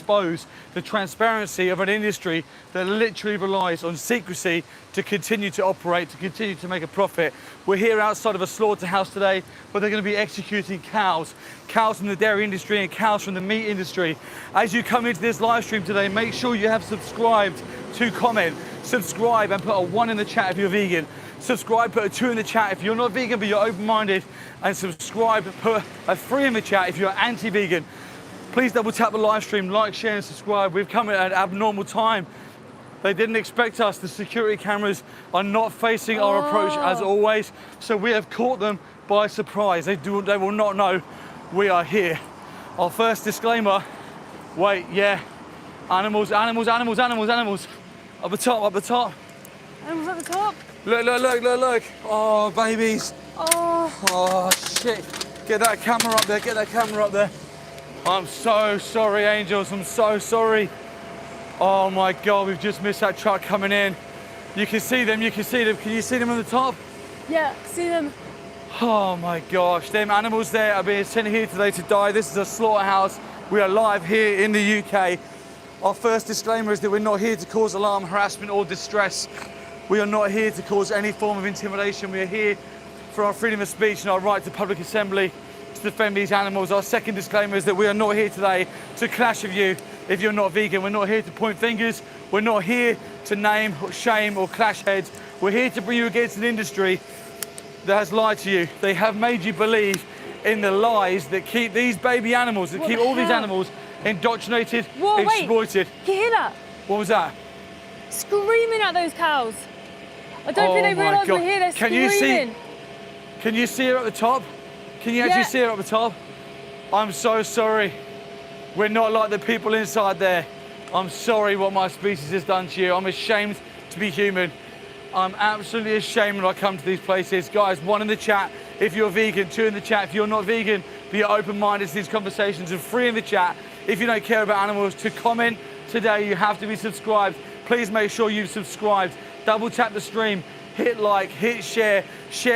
expose the transparency of an industry that literally relies on secrecy to continue to operate, to continue to make a profit. We're here outside of a slaughterhouse today where they're going to be executing cows from the dairy industry and cows from the meat industry. As you come into this live stream today, make sure you have subscribed to comment. Subscribe and put a 1 in the chat if you're vegan. Subscribe, put a 2 in the chat if you're not vegan but you're open-minded. And subscribe, put a 3 in the chat if you're anti-vegan. Please double tap the live stream, like, share and subscribe. We've come at an abnormal time. They didn't expect us. The security cameras are not facing our approach as always. So we have caught them by surprise. They will not know we are here. Our first disclaimer, wait, yeah. Animals. Up the top. Animals at the top. Look. Oh, babies. Oh, shit. Get that camera up there. I'm so sorry, angels. I'm so sorry. Oh my God, we've just missed that truck coming in. You can see them. Can you see them on the top? Yeah, see them. Oh my gosh, them animals there are being sent here today to die. This is a slaughterhouse. We are live here in the UK. Our first disclaimer is that we're not here to cause alarm, harassment or distress. We are not here to cause any form of intimidation. We are here for our freedom of speech and our right to public assembly to defend these animals. Our second disclaimer is that we are not here today to clash with you if you're not vegan. We're not here to point fingers. We're not here to name or shame or clash heads. We're here to bring you against an industry that has lied to you. They have made you believe in the lies that keep these baby animals, that keep all these animals indoctrinated, exploited. Can you hear that? What was that? Screaming at those cows. I don't think they realise we're here. They're screaming. Can you see her at the top? Can you actually see her at the top? I'm so sorry. We're not like the people inside there. I'm sorry what my species has done to you. I'm ashamed to be human. I'm absolutely ashamed when I come to these places. Guys, 1 in the chat if you're vegan, 2 in the chat if you're not vegan, but you're open-minded to these conversations, and 3 in the chat if you don't care about animals. To comment today, you have to be subscribed. Please make sure you've subscribed. Double tap the stream, hit like, hit share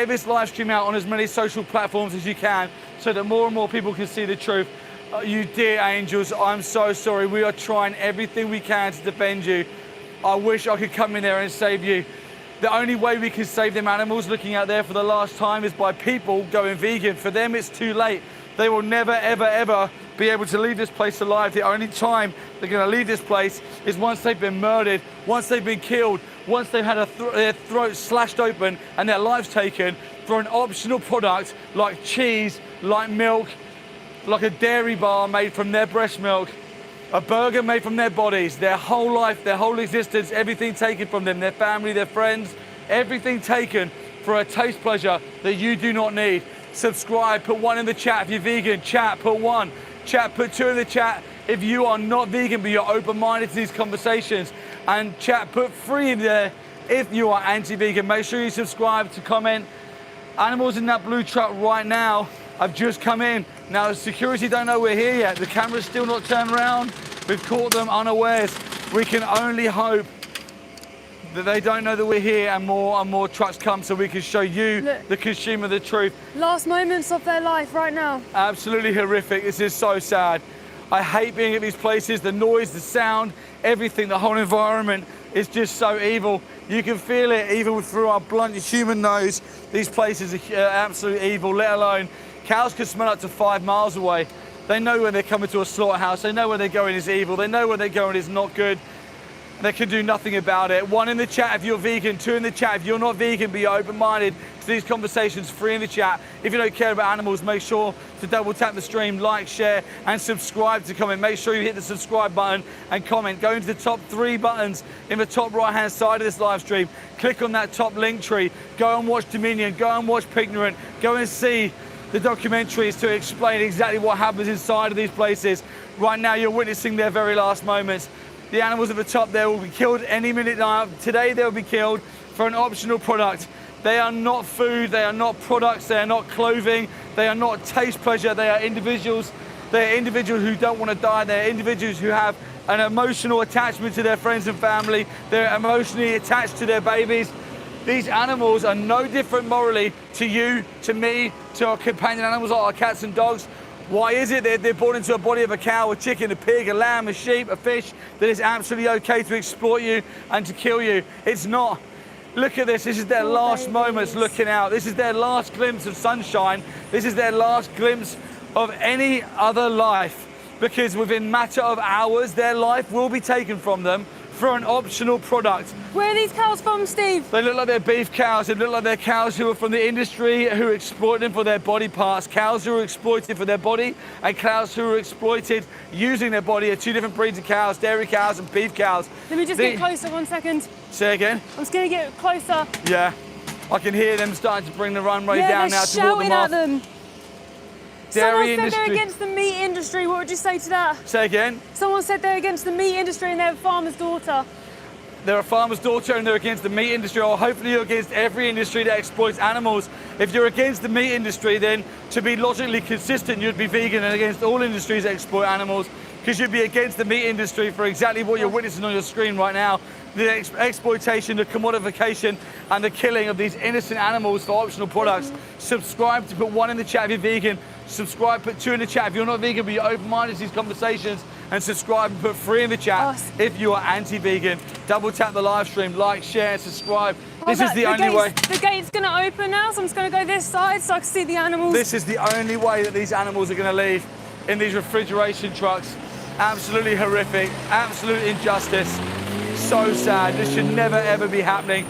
this live stream out on as many social platforms as you can so that more and more people can see the truth. You dear angels, I'm so sorry. We are trying everything we can to defend you. I wish I could come in there and save you. The only way we can save them animals looking out there for the last time is by people going vegan. For them, it's too late. They will never, ever be able to leave this place alive. The only time they're going to leave this place is once they've been murdered, once they've been killed, once they've had their throats slashed open and their lives taken for an optional product like cheese, like milk, like a dairy bar made from their breast milk, a burger made from their bodies, their whole life, their whole existence, everything taken from them, their family, their friends, everything taken for a taste pleasure that you do not need. Subscribe, put 1 in the chat if you're vegan. Chat, put 1. Chat, put 2 in the chat if you are not vegan but you're open-minded to these conversations. And chat, put 3 in there if you are anti-vegan. Make sure you subscribe to comment. Animals in that blue truck right now have just come in. Now, security don't know we're here yet. The camera's still not turned around. We've caught them unawares. We can only hope that they don't know that we're here and more trucks come so we can show you, the consumer, the truth. Last moments of their life right now. Absolutely horrific. This is so sad. I hate being at these places. The noise, the sound, everything, the whole environment is just so evil. You can feel it even through our blunt human nose. These places are absolutely evil, let alone cows can smell up to 5 miles away. They know when they're coming to a slaughterhouse. They know where they're going is evil. They know where they're going is not good. They can do nothing about it. 1 in the chat if you're vegan, 2 in the chat if you're not vegan, but you're open-minded to these conversations, 3 in the chat. If you don't care about animals, make sure to double tap the stream, like, share, and subscribe to comment. Make sure you hit the subscribe button and comment. Go into the top 3 buttons in the top right-hand side of this live stream. Click on that top link tree. Go and watch Dominion. Go and watch Pignorant. Go and see the documentaries to explain exactly what happens inside of these places. Right now, you're witnessing their very last moments. The animals at the top there will be killed any minute now. Today, they'll be killed for an optional product. They are not food, they are not products, they are not clothing, they are not taste pleasure, they are individuals. They are individuals who don't want to die, they are individuals who have an emotional attachment to their friends and family, they're emotionally attached to their babies. These animals are no different morally to you, to me, to our companion animals like our cats and dogs. Why is it that they're born into a body of a cow, a chicken, a pig, a lamb, a sheep, a fish, that it's absolutely okay to exploit you and to kill you? It's not. Look at this. This is their last moments looking out. This is their last glimpse of sunshine. This is their last glimpse of any other life, because within matter of hours, their life will be taken from them for an optional product. Where are these cows from, Steve? They look like they're beef cows. They look like they're cows who are from the industry who exploit them for their body parts. Cows who are exploited for their body and cows who are exploited using their body are two different breeds of cows, dairy cows and beef cows. Let me just get closer 1 second. Say again? I'm just gonna get closer. Yeah. I can hear them starting to bring the runway down now to walk them off. At them. Dairy Someone industry. said they're against the meat industry. What would you say to that? Say again? Someone said they're against the meat industry and they're a farmer's daughter. They're a farmer's daughter and they're against the meat industry, or hopefully you're against every industry that exploits animals. If you're against the meat industry, then to be logically consistent, you'd be vegan and against all industries that exploit animals, because you'd be against the meat industry for exactly what you're witnessing on your screen right now. The exploitation, the commodification, and the killing of these innocent animals for optional products. Subscribe to put 1 in the chat if you're vegan. Subscribe, put 2 in the chat if you're not vegan, but you're open-minded to these conversations. And subscribe and put 3 in the chat if you are anti-vegan. Double tap the live stream, like, share, and subscribe. This is the only way. The gate's gonna open now, so I'm just gonna go this side so I can see the animals. This is the only way that these animals are gonna leave, in these refrigeration trucks. Absolutely horrific, absolute injustice. So sad. This should never ever be happening.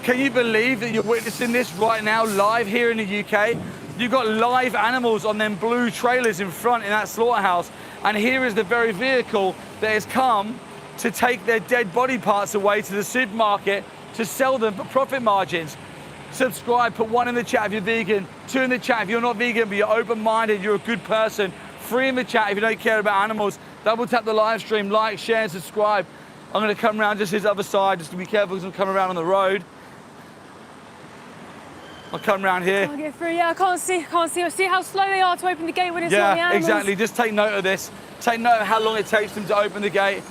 Can you believe that you're witnessing this right now live here in the UK? You've got live animals on them blue trailers in front in that slaughterhouse, and here is the very vehicle that has come to take their dead body parts away to the supermarket to sell them for profit margins. Subscribe, put 1 in the chat if you're vegan, 2 in the chat if you're not vegan but you're open-minded, you're a good person, 3 in the chat if you don't care about animals. Double tap the live stream, like, share, and subscribe. I'm gonna come around just this other side, just to be careful because I'm coming around on the road. I'll come around here. I'll get through, yeah, I can't see. See how slow they are to open the gate when it's not the animals. Yeah, exactly, just take note of this. Take note of how long it takes them to open the gate.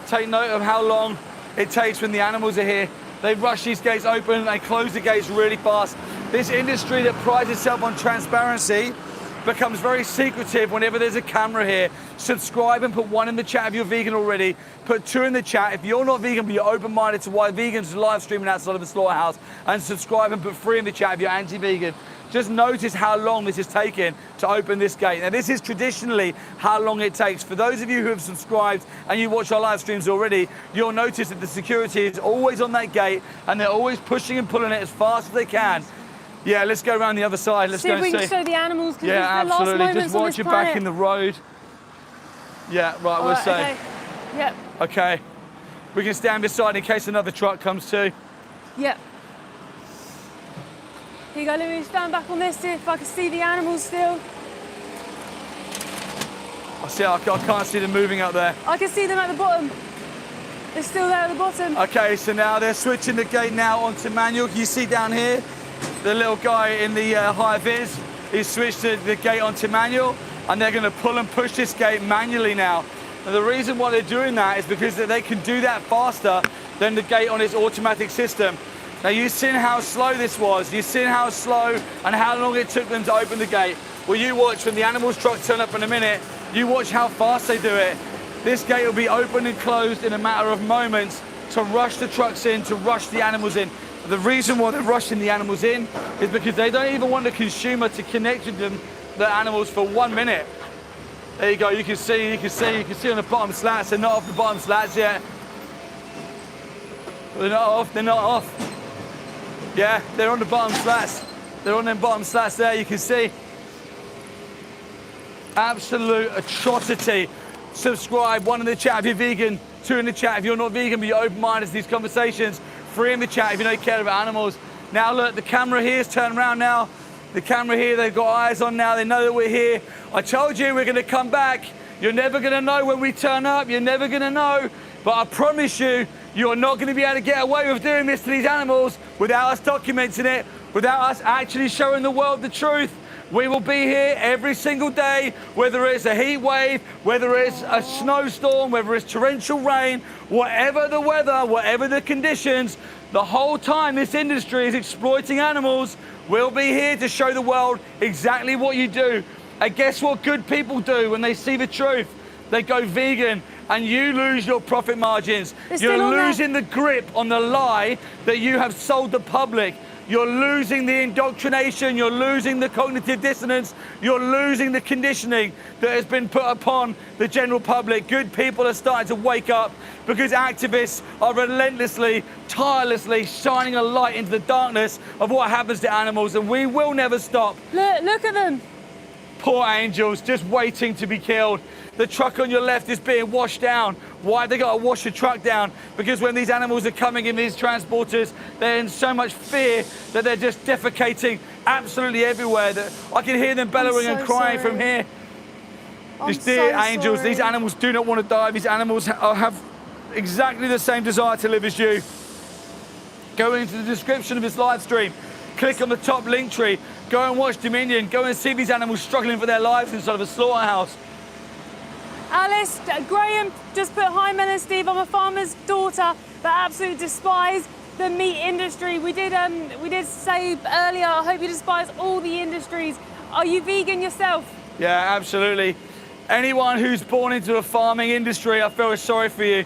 Take note of how long it takes when the animals are here. They rush these gates open, they close the gates really fast. This industry that prides itself on transparency becomes very secretive whenever there's a camera here. Subscribe and put 1 in the chat if you're vegan already. Put 2 in the chat if you're not vegan but you're open-minded to why vegans are live streaming outside of the slaughterhouse. And subscribe and put 3 in the chat if you're anti-vegan. Just notice how long this is taking to open this gate. Now this is traditionally how long it takes. For those of you who have subscribed and you watch our live streams already, you'll notice that the security is always on that gate and they're always pushing and pulling it as fast as they can. Yeah, let's go around the other side. Let's see go if and we see. can show the animals, because yeah, it's their last moments Just watch on your this planet. back in the road. Yeah, right, we'll say. Okay. Yep. Okay. We can stand beside in case another truck comes too. Yep. Here you go, let me stand back on this, see if I can see the animals still. I can't see them moving up there. I can see them at the bottom. They're still there at the bottom. Okay, so now they're switching the gate now onto manual. Can you see down here? The little guy in the high vis, he's switched the gate onto manual, and they're going to pull and push this gate manually now. And the reason why they're doing that is because they can do that faster than the gate on its automatic system. Now you've seen how slow this was. You've seen how slow and how long it took them to open the gate. Well, you watch when the animals truck turn up in a minute, you watch how fast they do it. This gate will be opened and closed in a matter of moments to rush the trucks in, to rush the animals in. The reason why they're rushing the animals in is because they don't even want the consumer to connect with them, the animals, for 1 minute. There you go, you can see on the bottom slats, they're not off the bottom slats yet. They're not off. Yeah, they're on the bottom slats. They're on them bottom slats there, you can see. Absolute atrocity. Subscribe, 1 in the chat if you're vegan, 2 in the chat if you're not vegan but you're open-minded to these conversations, 3 in the chat if you don't care about animals. Now look, the camera here's turned around now. The camera here, they've got eyes on now, they know that we're here. I told you we're gonna come back. You're never gonna know when we turn up, you're never gonna know, but I promise you, you're not gonna be able to get away with doing this to these animals without us documenting it, without us actually showing the world the truth. We will be here every single day, whether it's a heat wave, whether it's a snowstorm, whether it's torrential rain, whatever the weather, whatever the conditions, the whole time this industry is exploiting animals, we'll be here to show the world exactly what you do And guess what good people do when they see the truth? They go vegan, and you lose your profit margins. You're losing the grip on the lie that you have sold the public. You're losing the indoctrination, you're losing the cognitive dissonance, you're losing the conditioning that has been put upon the general public. Good people are starting to wake up because activists are relentlessly, tirelessly shining a light into the darkness of what happens to animals, and we will never stop. Look at them. Poor angels, just waiting to be killed. The truck on your left is being washed down. Why have they got to wash the truck down? Because when these animals are coming in these transporters, they're in so much fear that they're just defecating absolutely everywhere. That I can hear them bellowing and crying from here. These dear angels, these animals do not want to die. These animals have exactly the same desire to live as you. Go into the description of this live stream. Click on the top link tree. Go and watch Dominion. Go and see these animals struggling for their lives inside of a slaughterhouse. Alice, Graham just put, hi Mel and Steve, I'm a farmer's daughter that absolutely despise the meat industry. We did say earlier, I hope you despise all the industries. Are you vegan yourself? Yeah, absolutely. Anyone who's born into a farming industry, I feel sorry for you.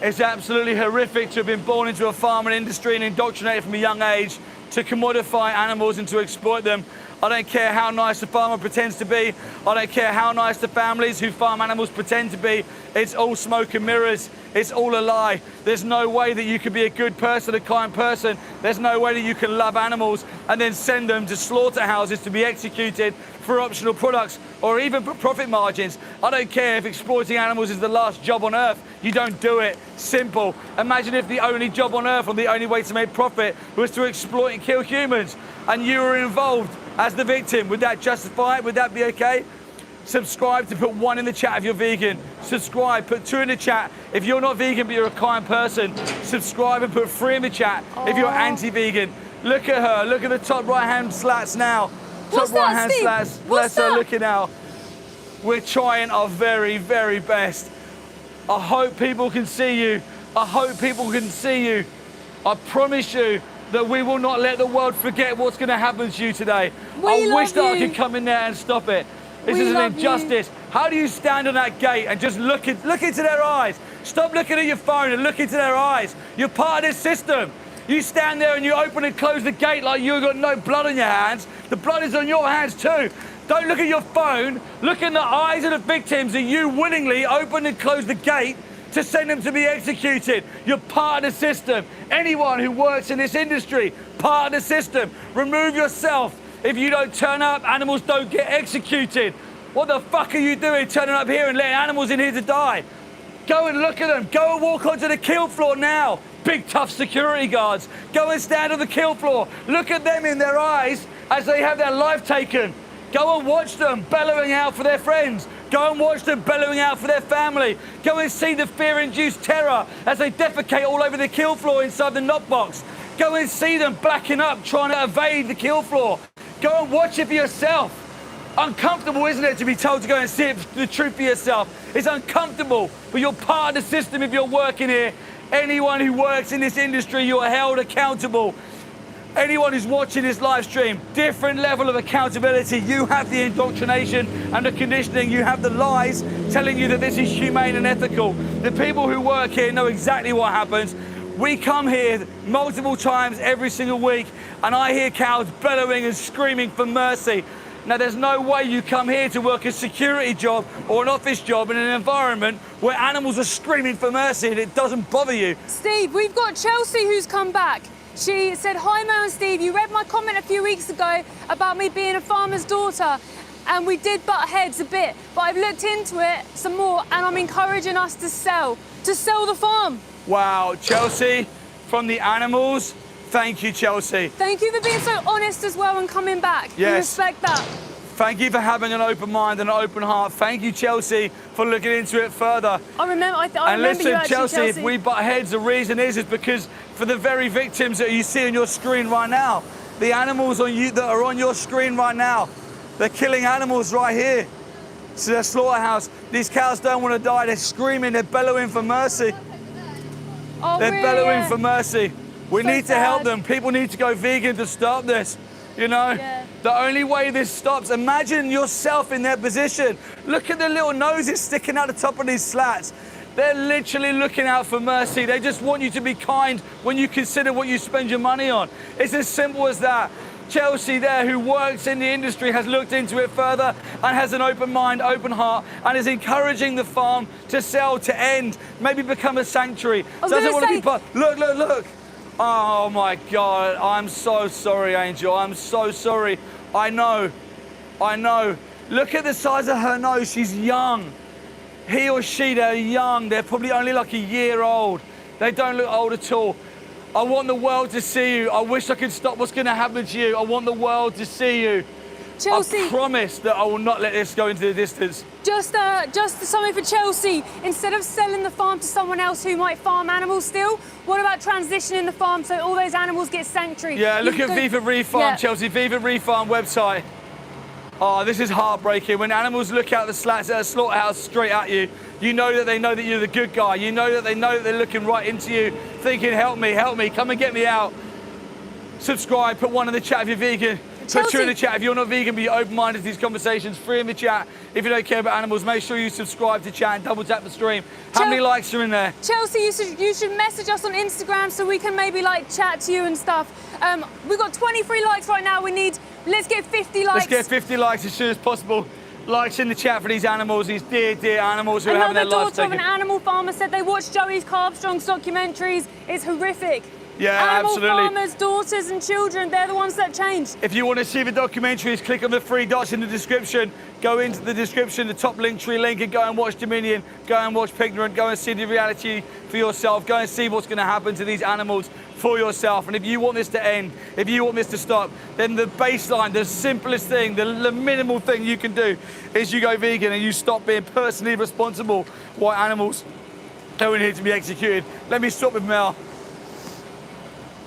It's absolutely horrific to have been born into a farming industry and indoctrinated from a young age to commodify animals and to exploit them. I don't care how nice the farmer pretends to be. I don't care how nice the families who farm animals pretend to be. It's all smoke and mirrors. It's all a lie. There's no way that you can be a good person, a kind person. There's no way that you can love animals and then send them to slaughterhouses to be executed for optional products or even for profit margins. I don't care if exploiting animals is the last job on earth. You don't do it. Simple. Imagine if the only job on earth or the only way to make profit was to exploit and kill humans and you were involved as the victim. Would that justify it? Would that be okay? Subscribe to put 1 in the chat if you're vegan. Subscribe, put 2 in the chat if you're not vegan but you're a kind person. Subscribe and put 3 in the chat if you're anti-vegan. Look at her, look at the top right hand slats now. Top right hand slats, bless her, look at now. We're trying our very, very best. I hope people can see you. I hope people can see you. I promise you that we will not let the world forget what's going to happen to you today. I wish that I could come in there and stop it. This is an injustice. How do you stand on that gate and just look into their eyes? Stop looking at your phone and look into their eyes. You're part of this system. You stand there and you open and close the gate like you've got no blood on your hands. The blood is on your hands too. Don't look at your phone. Look in the eyes of the victims and you willingly open and close the gate to send them to be executed. You're part of the system. Anyone who works in this industry, part of the system. Remove yourself. If you don't turn up, animals don't get executed. What the fuck are you doing turning up here and letting animals in here to die? Go and look at them. Go and walk onto the kill floor now. Big tough security guards. Go and stand on the kill floor. Look at them in their eyes as they have their life taken. Go and watch them bellowing out for their friends. Go and watch them bellowing out for their family. Go and see the fear-induced terror as they defecate all over the kill floor inside the knockbox. Go and see them blacking up, trying to evade the kill floor. Go and watch it for yourself. Uncomfortable, isn't it, to be told to go and see the truth for yourself? It's uncomfortable, but you're part of the system if you're working here. Anyone who works in this industry, you're held accountable. Anyone who's watching this live stream, different level of accountability. You have the indoctrination and the conditioning. You have the lies telling you that this is humane and ethical. The people who work here know exactly what happens. We come here multiple times every single week, and I hear cows bellowing and screaming for mercy. Now, there's no way you come here to work a security job or an office job in an environment where animals are screaming for mercy and it doesn't bother you. Steve, we've got Chelsea who's come back. She said, hi Mel and Steve, you read my comment a few weeks ago about me being a farmer's daughter, and we did butt heads a bit, but I've looked into it some more and I'm encouraging us to sell the farm. Wow, Chelsea, from the animals, thank you, Chelsea. Thank you for being so honest as well and coming back. Yes. We respect that. Thank you for having an open mind and an open heart. Thank you, Chelsea, for looking into it further. I remember and listen, you actually, Chelsea, if we butt heads, the reason is because for the very victims that you see on your screen right now, the animals on you that are on your screen right now, they're killing animals right here. It's a slaughterhouse. These cows don't want to die. They're screaming. They're bellowing for mercy. Oh, they're really? bellowing for mercy. We So need to help sad. them. People need to go vegan to stop this. You know? Yeah. The only way this stops, imagine yourself in their position. Look at the little noses sticking out the top of these slats. They're literally looking out for mercy. They just want you to be kind when you consider what you spend your money on. It's as simple as that. Chelsea there, who works in the industry, has looked into it further and has an open mind, open heart, and is encouraging the farm to sell, to end, maybe become a sanctuary. Doesn't want to be part. Look. Oh my God, I'm so sorry, Angel. I'm so sorry. I know. Look at the size of her nose. She's young. He or she, they're young. They're probably only like a year old. They don't look old at all. I want the world to see you. I wish I could stop what's going to happen to you. I want the world to see you. Chelsea, I promise that I will not let this go into the distance. Just something for Chelsea. Instead of selling the farm to someone else who might farm animals still, what about transitioning the farm so all those animals get sanctuary? Yeah, look at Viva Refarm, Chelsea. Viva Refarm website. Oh, this is heartbreaking. When animals look out the slats at a slaughterhouse straight at you, you know that they know that you're the good guy. You know that they know that they're looking right into you, thinking, help me, come and get me out. Subscribe, put 1 in the chat if you're vegan. Put 2 in the chat if you're not vegan, but you're open-minded to these conversations. 3 in the chat if you don't care about animals. Make sure you subscribe to chat and double tap the stream. How many likes are in there? Chelsea, you should message us on Instagram so we can maybe like chat to you and stuff. We've got 23 likes right now. Let's get 50 likes. Let's get 50 likes as soon as possible. Likes in the chat for these animals, these dear animals who are having their lives taken. Another daughter of an animal farmer said they watched Joey's Carb Strong's documentaries. It's horrific. Yeah, absolutely. Animal farmers, daughters and children, they're the ones that change. If you want to see the documentaries, click on the 3 dots in the description. Go into the description, the top Linktree link, and go and watch Dominion. Go and watch Pignorant. Go and see the reality for yourself. Go and see what's going to happen to these animals for yourself. And if you want this to end, if you want this to stop, then the baseline, the simplest thing, the minimal thing you can do is you go vegan and you stop being personally responsible why animals don't need to be executed. Let me stop with Mel.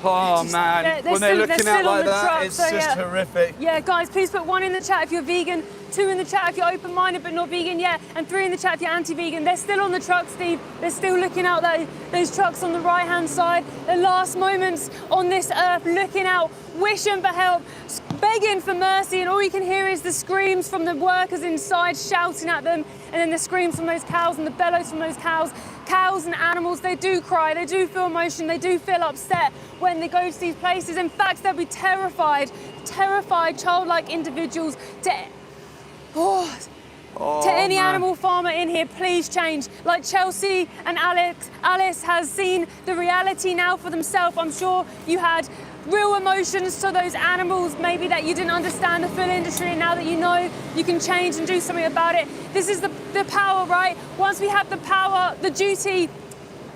Oh man, when they're looking out like that, it's just horrific. Yeah, guys, please put 1 in the chat if you're vegan, 2 in the chat if you're open-minded but not vegan yet, and 3 in the chat if you're anti-vegan. They're still on the truck, Steve. They're still looking out those trucks on the right-hand side. The last moments on this earth, looking out, wishing for help, begging for mercy, and all you can hear is the screams from the workers inside shouting at them, and then the screams from those cows and the bellows from those cows. Cows and animals, they do cry, they do feel emotion, they do feel upset when they go to these places. In fact, they'll be terrified, childlike individuals to any animal farmer in here, please change. Like Chelsea and Alice has seen the reality now for themselves. I'm sure you had real emotions to those animals, maybe that you didn't understand the full industry, and now that you know, you can change and do something about it. This is the power, right? Once we have the power, the duty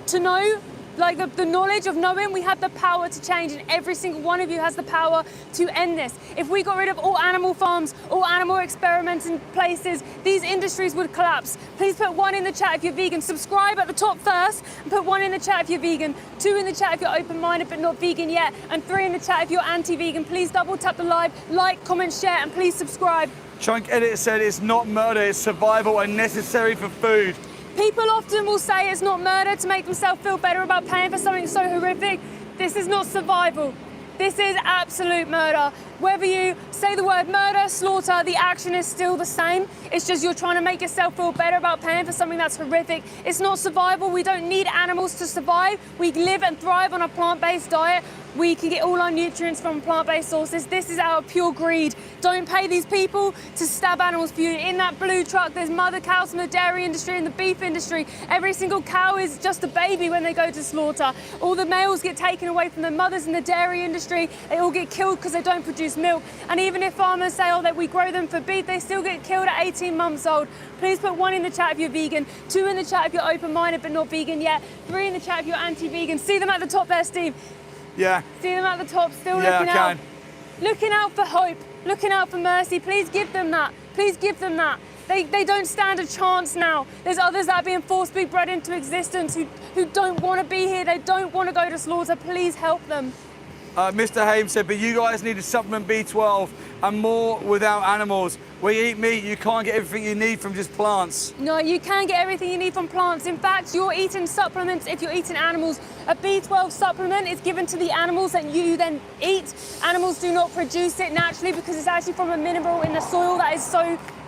to know, like the knowledge of knowing, we have the power to change, and every single one of you has the power to end this. If we got rid of all animal farms, all animal experimenting places, these industries would collapse. Please put 1 in the chat if you're vegan. Subscribe at the top first, and put 1 in the chat if you're vegan, 2 in the chat if you're open-minded but not vegan yet, and 3 in the chat if you're anti-vegan. Please double tap the live, like, comment, share, and please subscribe. Chunk Edit said it's not murder, it's survival and necessary for food. People often will say it's not murder to make themselves feel better about paying for something so horrific. This is not survival. This is absolute murder. Whether you say the word murder, slaughter, the action is still the same. It's just you're trying to make yourself feel better about paying for something that's horrific. It's not survival. We don't need animals to survive. We live and thrive on a plant-based diet. We can get all our nutrients from plant-based sources. This is our pure greed. Don't pay these people to stab animals for you. In that blue truck, there's mother cows from the dairy industry and the beef industry. Every single cow is just a baby when they go to slaughter. All the males get taken away from the mothers in the dairy industry. They all get killed because they don't produce milk. And even if farmers say, oh, that we grow them for beef, they still get killed at 18 months old. Please put 1 in the chat if you're vegan, 2 in the chat if you're open-minded but not vegan yet, 3 in the chat if you're anti-vegan. See them at the top there, Steve. Yeah. See them at the top, still looking out. Looking out for hope, looking out for mercy. Please give them that. Please give them that. They don't stand a chance now. There's others that are being forced to be bred into existence who don't want to be here. They don't want to go to slaughter. Please help them. Mr. Haim said, but you guys need to supplement B12 and more without animals. When you eat meat, you can't get everything you need from just plants. No, you can get everything you need from plants. In fact, you're eating supplements if you're eating animals. A B12 supplement is given to the animals that you then eat. Animals do not produce it naturally because it's actually from a mineral in the soil that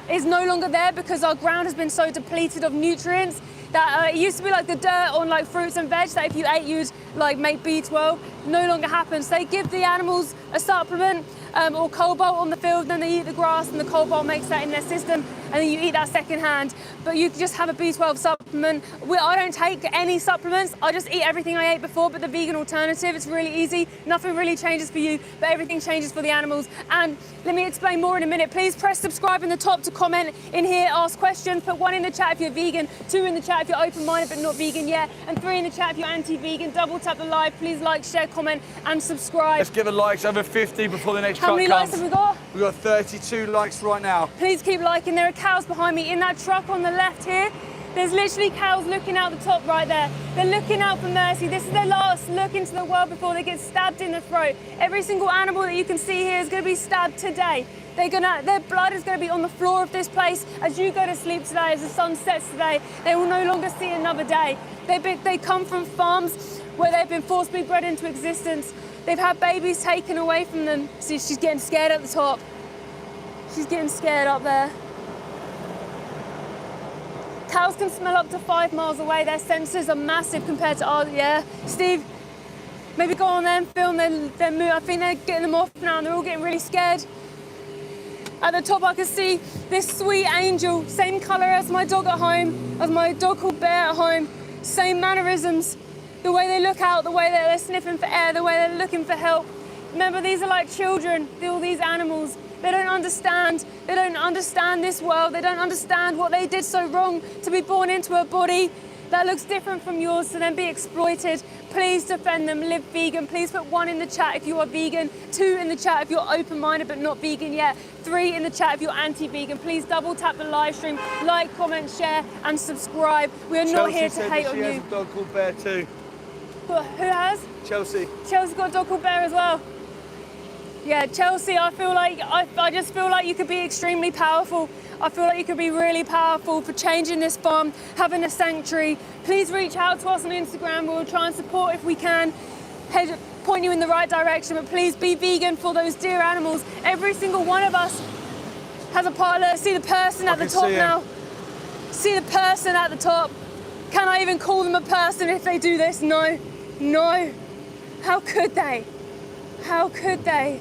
is no longer there because our ground has been so depleted of nutrients that it used to be like the dirt on like fruits and veg that if you ate you'd like make B12. No longer happens. They give the animals a supplement or cobalt on the field, then they eat the grass and the cobalt makes that in their system and then you eat that secondhand. But you just have a B12 supplement. I don't take any supplements, I just eat everything I ate before, but the vegan alternative, it's really easy. Nothing really changes for you, but everything changes for the animals. And let me explain more in a minute. Please press subscribe in the top to comment in here, ask questions, put 1 in the chat if you're vegan, 2 in the chat if you're open-minded but not vegan yet, and 3 in the chat if you're anti-vegan. Double tap the live, please like, share, comment, and subscribe. Let's give the likes over 50 before the next How truck many comes. likes have we got? We've got 32 likes right now. Please keep liking. There are cows behind me in that truck on the left here. There's literally cows looking out the top right there. They're looking out for mercy. This is their last look into the world before they get stabbed in the throat. Every single animal that you can see here is going to be stabbed today. Their blood is going to be on the floor of this place as you go to sleep today, as the sun sets today. They will no longer see another day. They come from farms where they've been forcibly bred into existence. They've had babies taken away from them. See, she's getting scared at the top. She's getting scared up there. Cows can smell up to 5 miles away. Their sensors are massive compared to ours. Yeah, Steve, maybe go on there and film their move. I think they're getting them off now and they're all getting really scared. At the top I can see this sweet angel, same colour as my dog at home, as my dog called Bear at home, same mannerisms, the way they look out, the way that they're sniffing for air, the way they're looking for help. Remember, these are like children, all these animals. They don't understand this world, they don't understand what they did so wrong to be born into a body that looks different from yours to then be exploited. Please defend them, live vegan. Please put 1 in the chat if you are vegan, 2 in the chat if you're open-minded but not vegan yet, 3 in the chat if you're anti-vegan. Please double tap the live stream, like, comment, share and subscribe. We are not here to hate on you. Chelsea has a dog called Bear too. Who has? Chelsea. Chelsea's got a dog called Bear as well. Yeah, Chelsea, I just feel like you could be extremely powerful. I feel like you could be really powerful for changing this farm, having a sanctuary. Please reach out to us on Instagram. We'll try and support if we can, point you in the right direction, but please be vegan for those dear animals. Every single one of us has a part. Look, see the person at the top now. See the person at the top. Can I even call them a person if they do this? No, no. How could they? How could they?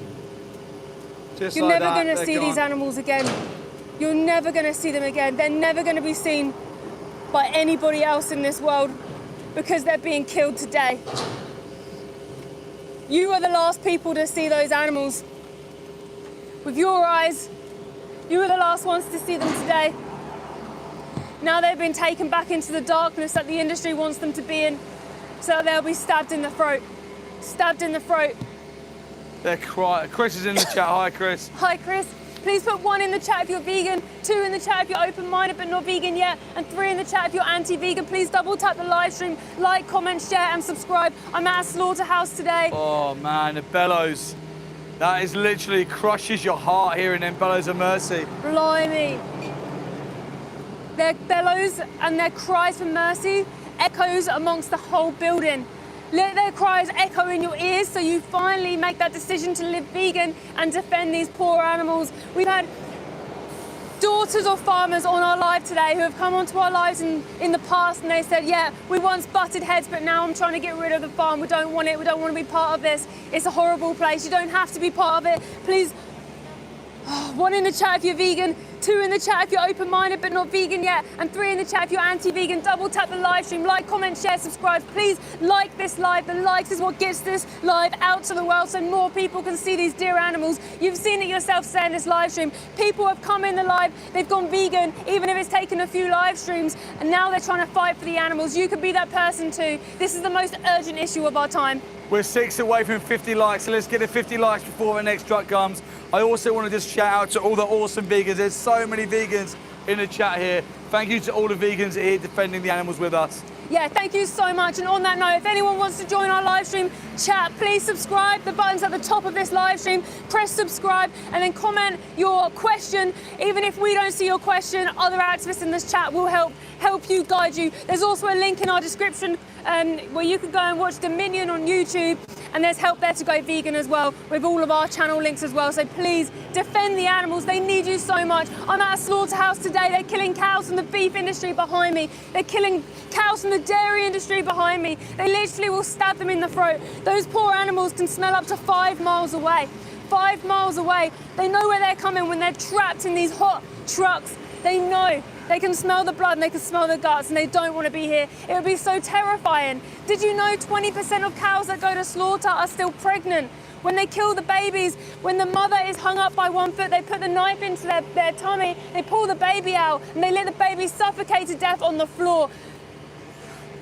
Just You're like never that, going to see these animals again. You're never going to see them again. They're never going to be seen by anybody else in this world because they're being killed today. You are the last people to see those animals. With your eyes, you are the last ones to see them today. Now they've been taken back into the darkness that the industry wants them to be in, so they'll be stabbed in the throat. Stabbed in the throat. They're crying. Chris is in the chat. Hi, Chris. Hi, Chris. Please put 1 in the chat if you're vegan, 2 in the chat if you're open-minded but not vegan yet, and 3 in the chat if you're anti-vegan. Please double tap the live stream, like, comment, share, and subscribe. I'm at a slaughterhouse today. Oh man, the bellows. That is literally crushes your heart hearing them bellows of mercy. Blimey. Their bellows and their cries for mercy echoes amongst the whole building. Let their cries echo in your ears so you finally make that decision to live vegan and defend these poor animals. We've had daughters of farmers on our live today who have come onto our lives in the past and they said, yeah, we once butted heads, but now I'm trying to get rid of the farm. We don't want it. We don't want to be part of this. It's a horrible place. You don't have to be part of it. Please, 1 in the chat if you're vegan, 2 in the chat if you're open-minded but not vegan yet, and 3 in the chat if you're anti-vegan. Double tap the live stream, like, comment, share, subscribe. Please like this live. The likes is what gets this live out to the world so more people can see these dear animals. You've seen it yourself today in this live stream. People have come in the live, they've gone vegan, even if it's taken a few live streams, and now they're trying to fight for the animals. You could be that person too. This is the most urgent issue of our time. We're 6 away from 50 likes, so let's get to 50 likes before the next truck comes. I also want to just shout out to all the awesome vegans. There's so many vegans in the chat here. Thank you to all the vegans here defending the animals with us. Yeah, thank you so much. And on that note, if anyone wants to join our live stream chat, please subscribe. The button's at the top of this live stream. Press subscribe and then comment your question. Even if we don't see your question, other activists in this chat will help you, guide you. There's also a link in our description where you can go and watch Dominion on YouTube, and there's help there to go vegan as well with all of our channel links as well. So please defend the animals. They need you so much. I'm at a slaughterhouse today. They're killing cows from the beef industry behind me. They're killing cows from the dairy industry behind me. They literally will stab them in the throat. Those poor animals can smell up to 5 miles away. 5 miles away. They know where they're coming when they're trapped in these hot trucks. They know. They can smell the blood and they can smell the guts, and they don't want to be here. It would be so terrifying. Did you know 20% of cows that go to slaughter are still pregnant? When they kill the babies, when the mother is hung up by 1 foot, they put the knife into their tummy, they pull the baby out, and they let the baby suffocate to death on the floor.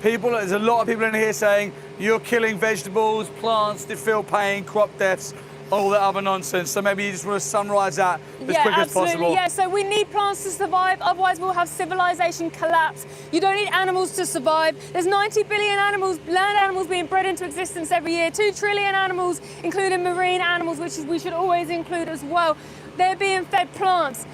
There's a lot of people in here saying you're killing vegetables, plants, they feel pain, crop deaths, all that other nonsense. So maybe you just want to summarise that as quick as possible. Yeah, so we need plants to survive, otherwise we'll have civilization collapse. You don't need animals to survive. There's 90 billion animals, land animals being bred into existence every year. 2 trillion animals, including marine animals, which we should always include as well. They're being fed plants.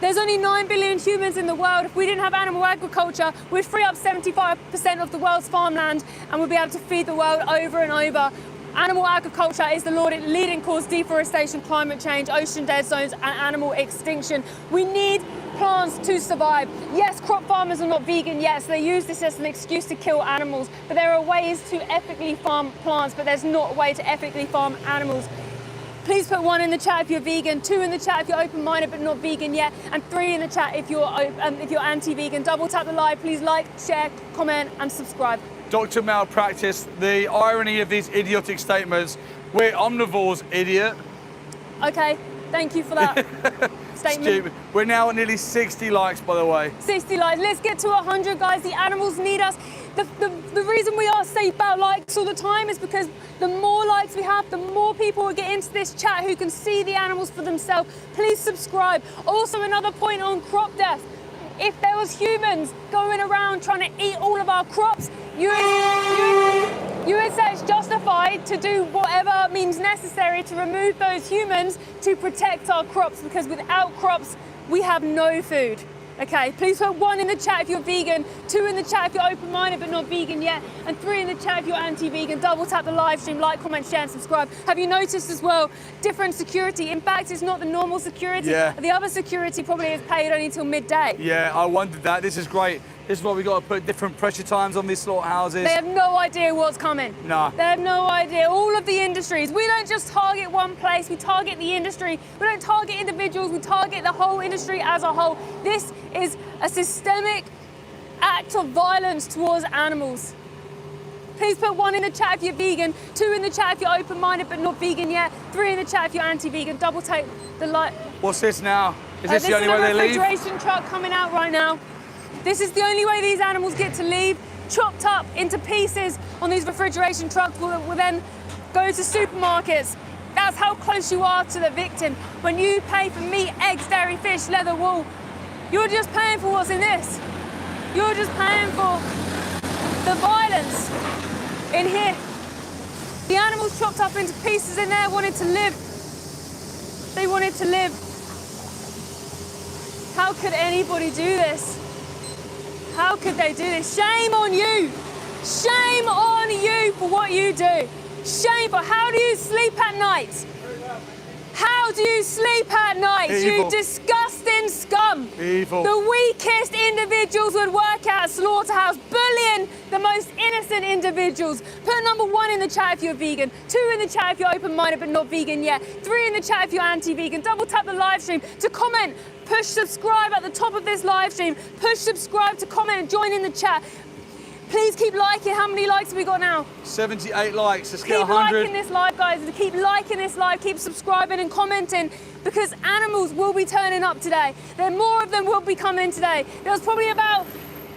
There's only 9 billion humans in the world. If we didn't have animal agriculture, we'd free up 75% of the world's farmland and we'd be able to feed the world over and over. Animal agriculture is the leading cause: deforestation, climate change, ocean dead zones, and animal extinction. We need plants to survive. Yes, crop farmers are not vegan yet, so they use this as an excuse to kill animals, but there are ways to ethically farm plants, but there's not a way to ethically farm animals. Please put 1 in the chat if you're vegan, 2 in the chat if you're open-minded but not vegan yet, and 3 in the chat if you're anti-vegan. Double tap the like, please like, share, comment, and subscribe. Dr. Malpractice, the irony of these idiotic statements. We're omnivores, idiot. Okay, thank you for that statement. Stupid. We're now at nearly 60 likes, by the way. 60 likes. Let's get to 100, guys. The animals need us. The reason we say about likes all the time is because the more likes we have, the more people will get into this chat who can see the animals for themselves. Please subscribe. Also, another point on crop death. If there was humans going around trying to eat all of our crops, you would say it's justified to do whatever means necessary to remove those humans to protect our crops, because without crops, we have no food. Okay, please put 1 in the chat if you're vegan, 2 in the chat if you're open-minded but not vegan yet, and 3 in the chat if you're anti-vegan. Double tap the live stream, like, comment, share, and subscribe. Have you noticed as well, different security? In fact, it's not the normal security. Yeah. The other security probably is paid only till midday. Yeah, I wondered that. This is great. This is why we got to put different pressure times on these slaughterhouses. They have no idea what's coming. Nah. They have no idea. All of the industries. We don't just target one place, we target the industry. We don't target individuals, we target the whole industry as a whole. This is a systemic act of violence towards animals. Please put 1 in the chat if you're vegan, 2 in the chat if you're open-minded but not vegan yet, 3 in the chat if you're anti-vegan. Double tap the like. What's this now? Is this the only way they leave? This is a refrigeration truck coming out right now. This is the only way these animals get to leave, chopped up into pieces on these refrigeration trucks will then go to supermarkets. That's how close you are to the victim. When you pay for meat, eggs, dairy, fish, leather, wool, you're just paying for what's in this. You're just paying for the violence in here. The animals chopped up into pieces in there wanted to live. They wanted to live. How could anybody do this? How could they do this? Shame on you. Shame on you for what you do. Shameful. How do you sleep at night? How do you sleep at night? Evil. You disgusting scum. Evil. The weakest individuals would work at a slaughterhouse, bullying the most innocent individuals. Put number 1 in the chat if you're vegan, 2 in the chat if you're open-minded but not vegan yet, 3 in the chat if you're anti-vegan. Double tap the live stream to comment. Push subscribe at the top of this live stream. Push subscribe to comment and join in the chat. Please keep liking. How many likes have we got now? 78 likes. Let's get Keep 100. liking this live, guys. Keep liking this live. Keep subscribing and commenting, because animals will be turning up today. More of them will be coming today. There was probably about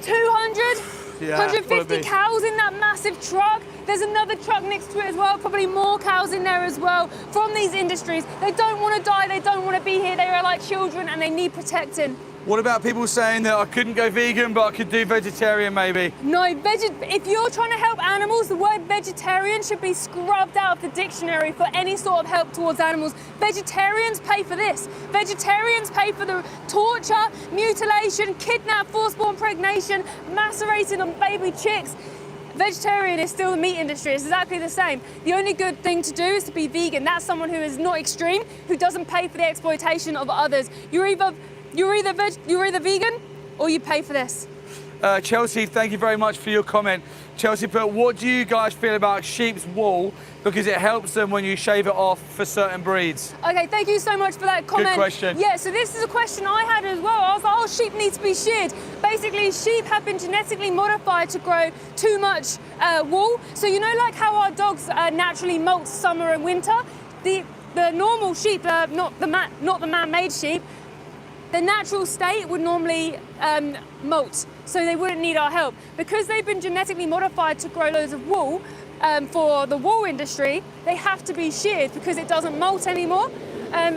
200, 150 cows in that massive truck. There's another truck next to it as well, probably more cows in there as well from these industries. They don't want to die. They don't want to be here. They are like children and they need protecting. What about people saying that I couldn't go vegan, but I could do vegetarian maybe? No, if you're trying to help animals, the word vegetarian should be scrubbed out of the dictionary for any sort of help towards animals. Vegetarians pay for this. Vegetarians pay for the torture, mutilation, kidnap, forceful impregnation, macerating of baby chicks. Vegetarian is still the meat industry. It's exactly the same. The only good thing to do is to be vegan. That's someone who is not extreme, who doesn't pay for the exploitation of others. You're either vegan or you pay for this. Chelsea, thank you very much for your comment. Chelsea put, what do you guys feel about sheep's wool because it helps them when you shave it off for certain breeds? Okay, thank you so much for that comment. Good question. Yeah, so this is a question I had as well. I was like, oh, sheep need to be sheared. Basically, sheep have been genetically modified to grow too much wool. So you know like how our dogs naturally molt summer and winter? The normal sheep, not the man-made sheep, the natural state would normally molt, so they wouldn't need our help. Because they've been genetically modified to grow loads of wool for the wool industry, they have to be sheared because it doesn't molt anymore.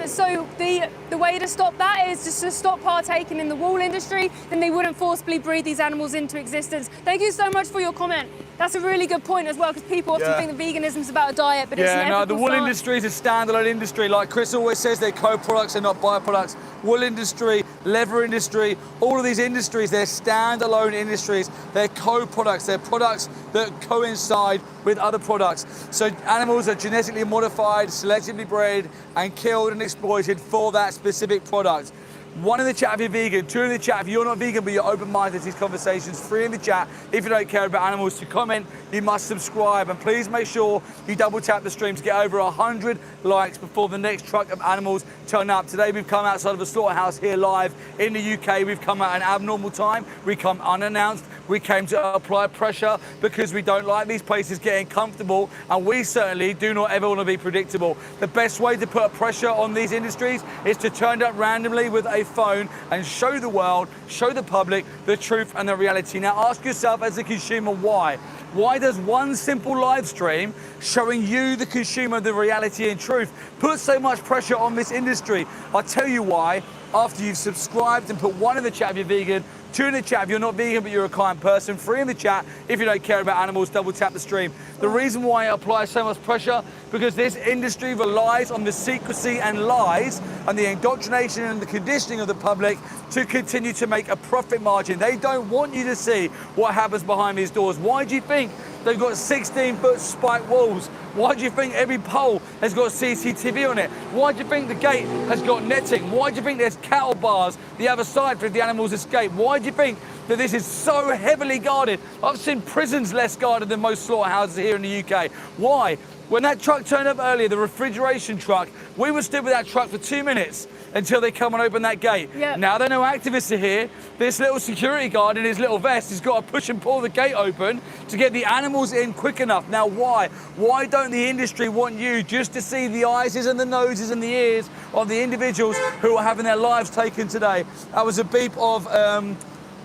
So the way to stop that is just to stop partaking in the wool industry, then they wouldn't forcibly breed these animals into existence. Thank you so much for your comment. That's a really good point as well, because people often think that veganism is about a diet, but it's an ethical the wool stance. industry is a standalone industry. Like Chris always says, they're co-products and not byproducts. Wool industry, leather industry, all of these industries, they're standalone industries. They're co-products. They're products that coincide with other products. So animals are genetically modified, selectively bred, and killed and exploited for that specific product. 1 in the chat if you're vegan, 2 in the chat if you're not vegan but you're open-minded to these conversations, 3 in the chat if you don't care about animals. To comment, you must subscribe, and please make sure you double tap the stream to get over 100 likes before the next truck of animals turn up. Today we've come outside of a slaughterhouse here live in the UK. We've come at an abnormal time, we come unannounced, we came to apply pressure because we don't like these places getting comfortable, and we certainly do not ever want to be predictable. The best way to put pressure on these industries is to turn up randomly with a phone and show the world, show the public the truth and the reality. Now ask yourself as a consumer why. Why does one simple live stream showing you, the consumer, the reality and truth put so much pressure on this industry? I'll tell you why after you've subscribed and put 1 in the chat if you're vegan, 2 in the chat if you're not vegan but you're a kind person, 3 in the chat if you don't care about animals, double tap the stream. The reason why it applies so much pressure, because this industry relies on the secrecy and lies and the indoctrination and the conditioning of the public to continue to make a profit margin. They don't want you to see what happens behind these doors. Why do you think they've got 16-foot spiked walls? Why do you think every pole has got CCTV on it? Why do you think the gate has got netting? Why do you think there's cattle bars the other side for if the animals escape? Why do you think that this is so heavily guarded? I've seen prisons less guarded than most slaughterhouses here in the UK. Why? When that truck turned up earlier, the refrigeration truck, we were stood with that truck for 2 minutes until they come and open that gate. Yep. Now they know activists are here. This little security guard in his little vest has got to push and pull the gate open to get the animals in quick enough. Now why? Why don't the industry want you just to see the eyes and the noses and the ears of the individuals who are having their lives taken today? That was a beep of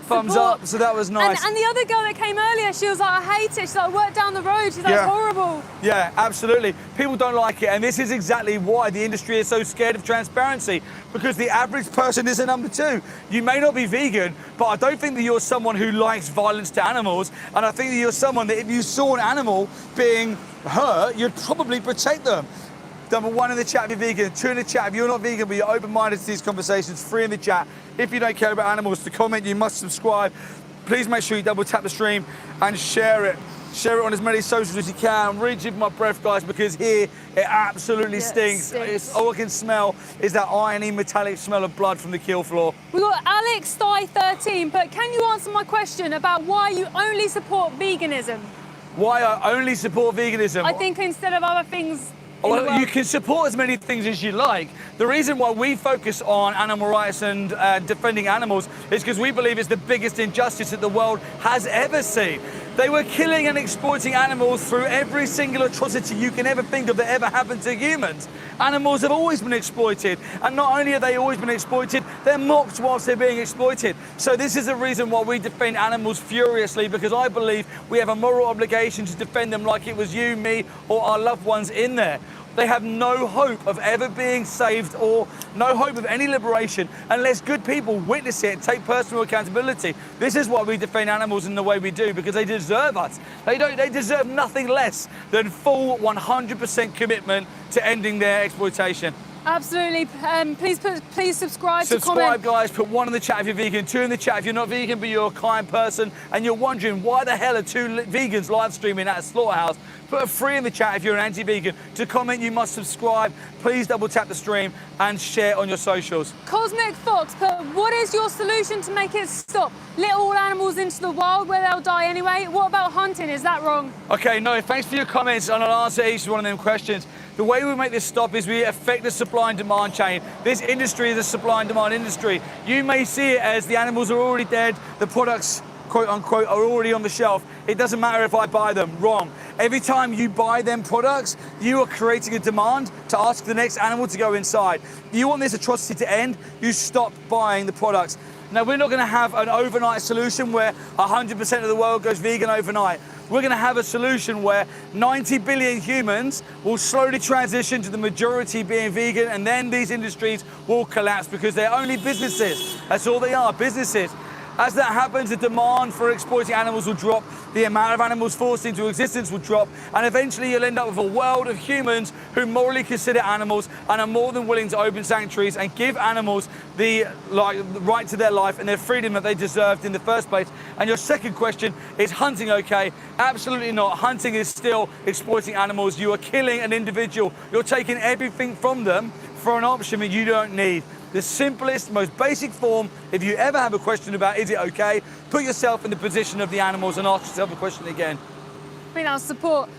thumbs Support. up, so that was nice. And the other girl that came earlier, she was like, I hate it. She's like, I work down the road. She's like, it's horrible. Yeah, absolutely. People don't like it, and this is exactly why the industry is so scared of transparency, because the average person is a number 2. You may not be vegan, but I don't think that you're someone who likes violence to animals, and I think that you're someone that if you saw an animal being hurt, you'd probably protect them. Number 1 in the chat if you're vegan, 2 in the chat if you're not vegan but you're open-minded to these conversations, 3 in the chat if you don't care about animals. To comment, you must subscribe. Please make sure you double tap the stream and share it. Share it on as many socials as you can. I'm reaching my breath, guys, because here it absolutely stinks. All I can smell is that irony metallic smell of blood from the kill floor. We've got Alex Thigh 13, but can you answer my question about why you only support veganism? Why I only support veganism? I think instead of other things. Well, you can support as many things as you like. The reason why we focus on animal rights and defending animals is because we believe it's the biggest injustice that the world has ever seen. They were killing and exploiting animals through every single atrocity you can ever think of that ever happened to humans. Animals have always been exploited, and not only have they always been exploited, they're mocked whilst they're being exploited. So this is the reason why we defend animals furiously, because I believe we have a moral obligation to defend them like it was you, me, or our loved ones in there. They have no hope of ever being saved or no hope of any liberation unless good people witness it and take personal accountability. This is why we defend animals in the way we do, because they deserve us. They deserve nothing less than full 100% commitment to ending their exploitation. Absolutely. Please subscribe to comment. Subscribe, guys. Put 1 in the chat if you're vegan, 2 in the chat if you're not vegan, but you're a kind person and you're wondering why the hell are 2 vegans live streaming at a slaughterhouse. Put a 3 in the chat if you're an anti-vegan. To comment, you must subscribe. Please double tap the stream and share on your socials. Cosmic Fox put, what is your solution to make it stop? Let all animals into the wild where they'll die anyway? What about hunting? Is that wrong? Okay, no, thanks for your comments, and I'll answer each one of them questions. The way we make this stop is we affect the supply and demand chain. This industry is a supply and demand industry. You may see it as the animals are already dead, the products, quote unquote, are already on the shelf. It doesn't matter if I buy them. Wrong. Every time you buy them products, you are creating a demand to ask the next animal to go inside. You want this atrocity to end, you stop buying the products. Now, we're not going to have an overnight solution where 100% of the world goes vegan overnight. We're going to have a solution where 90 billion humans will slowly transition to the majority being vegan, and then these industries will collapse because they're only businesses. That's all they are, businesses. As that happens, the demand for exploiting animals will drop, the amount of animals forced into existence will drop, and eventually you'll end up with a world of humans who morally consider animals and are more than willing to open sanctuaries and give animals the right to their life and their freedom that they deserved in the first place. And your second question, is hunting okay? Absolutely not. Hunting is still exploiting animals. You are killing an individual. You're taking everything from them for an option that you don't need. The simplest, most basic form, if you ever have a question about is it okay, put yourself in the position of the animals and ask yourself a question again. I think that's support.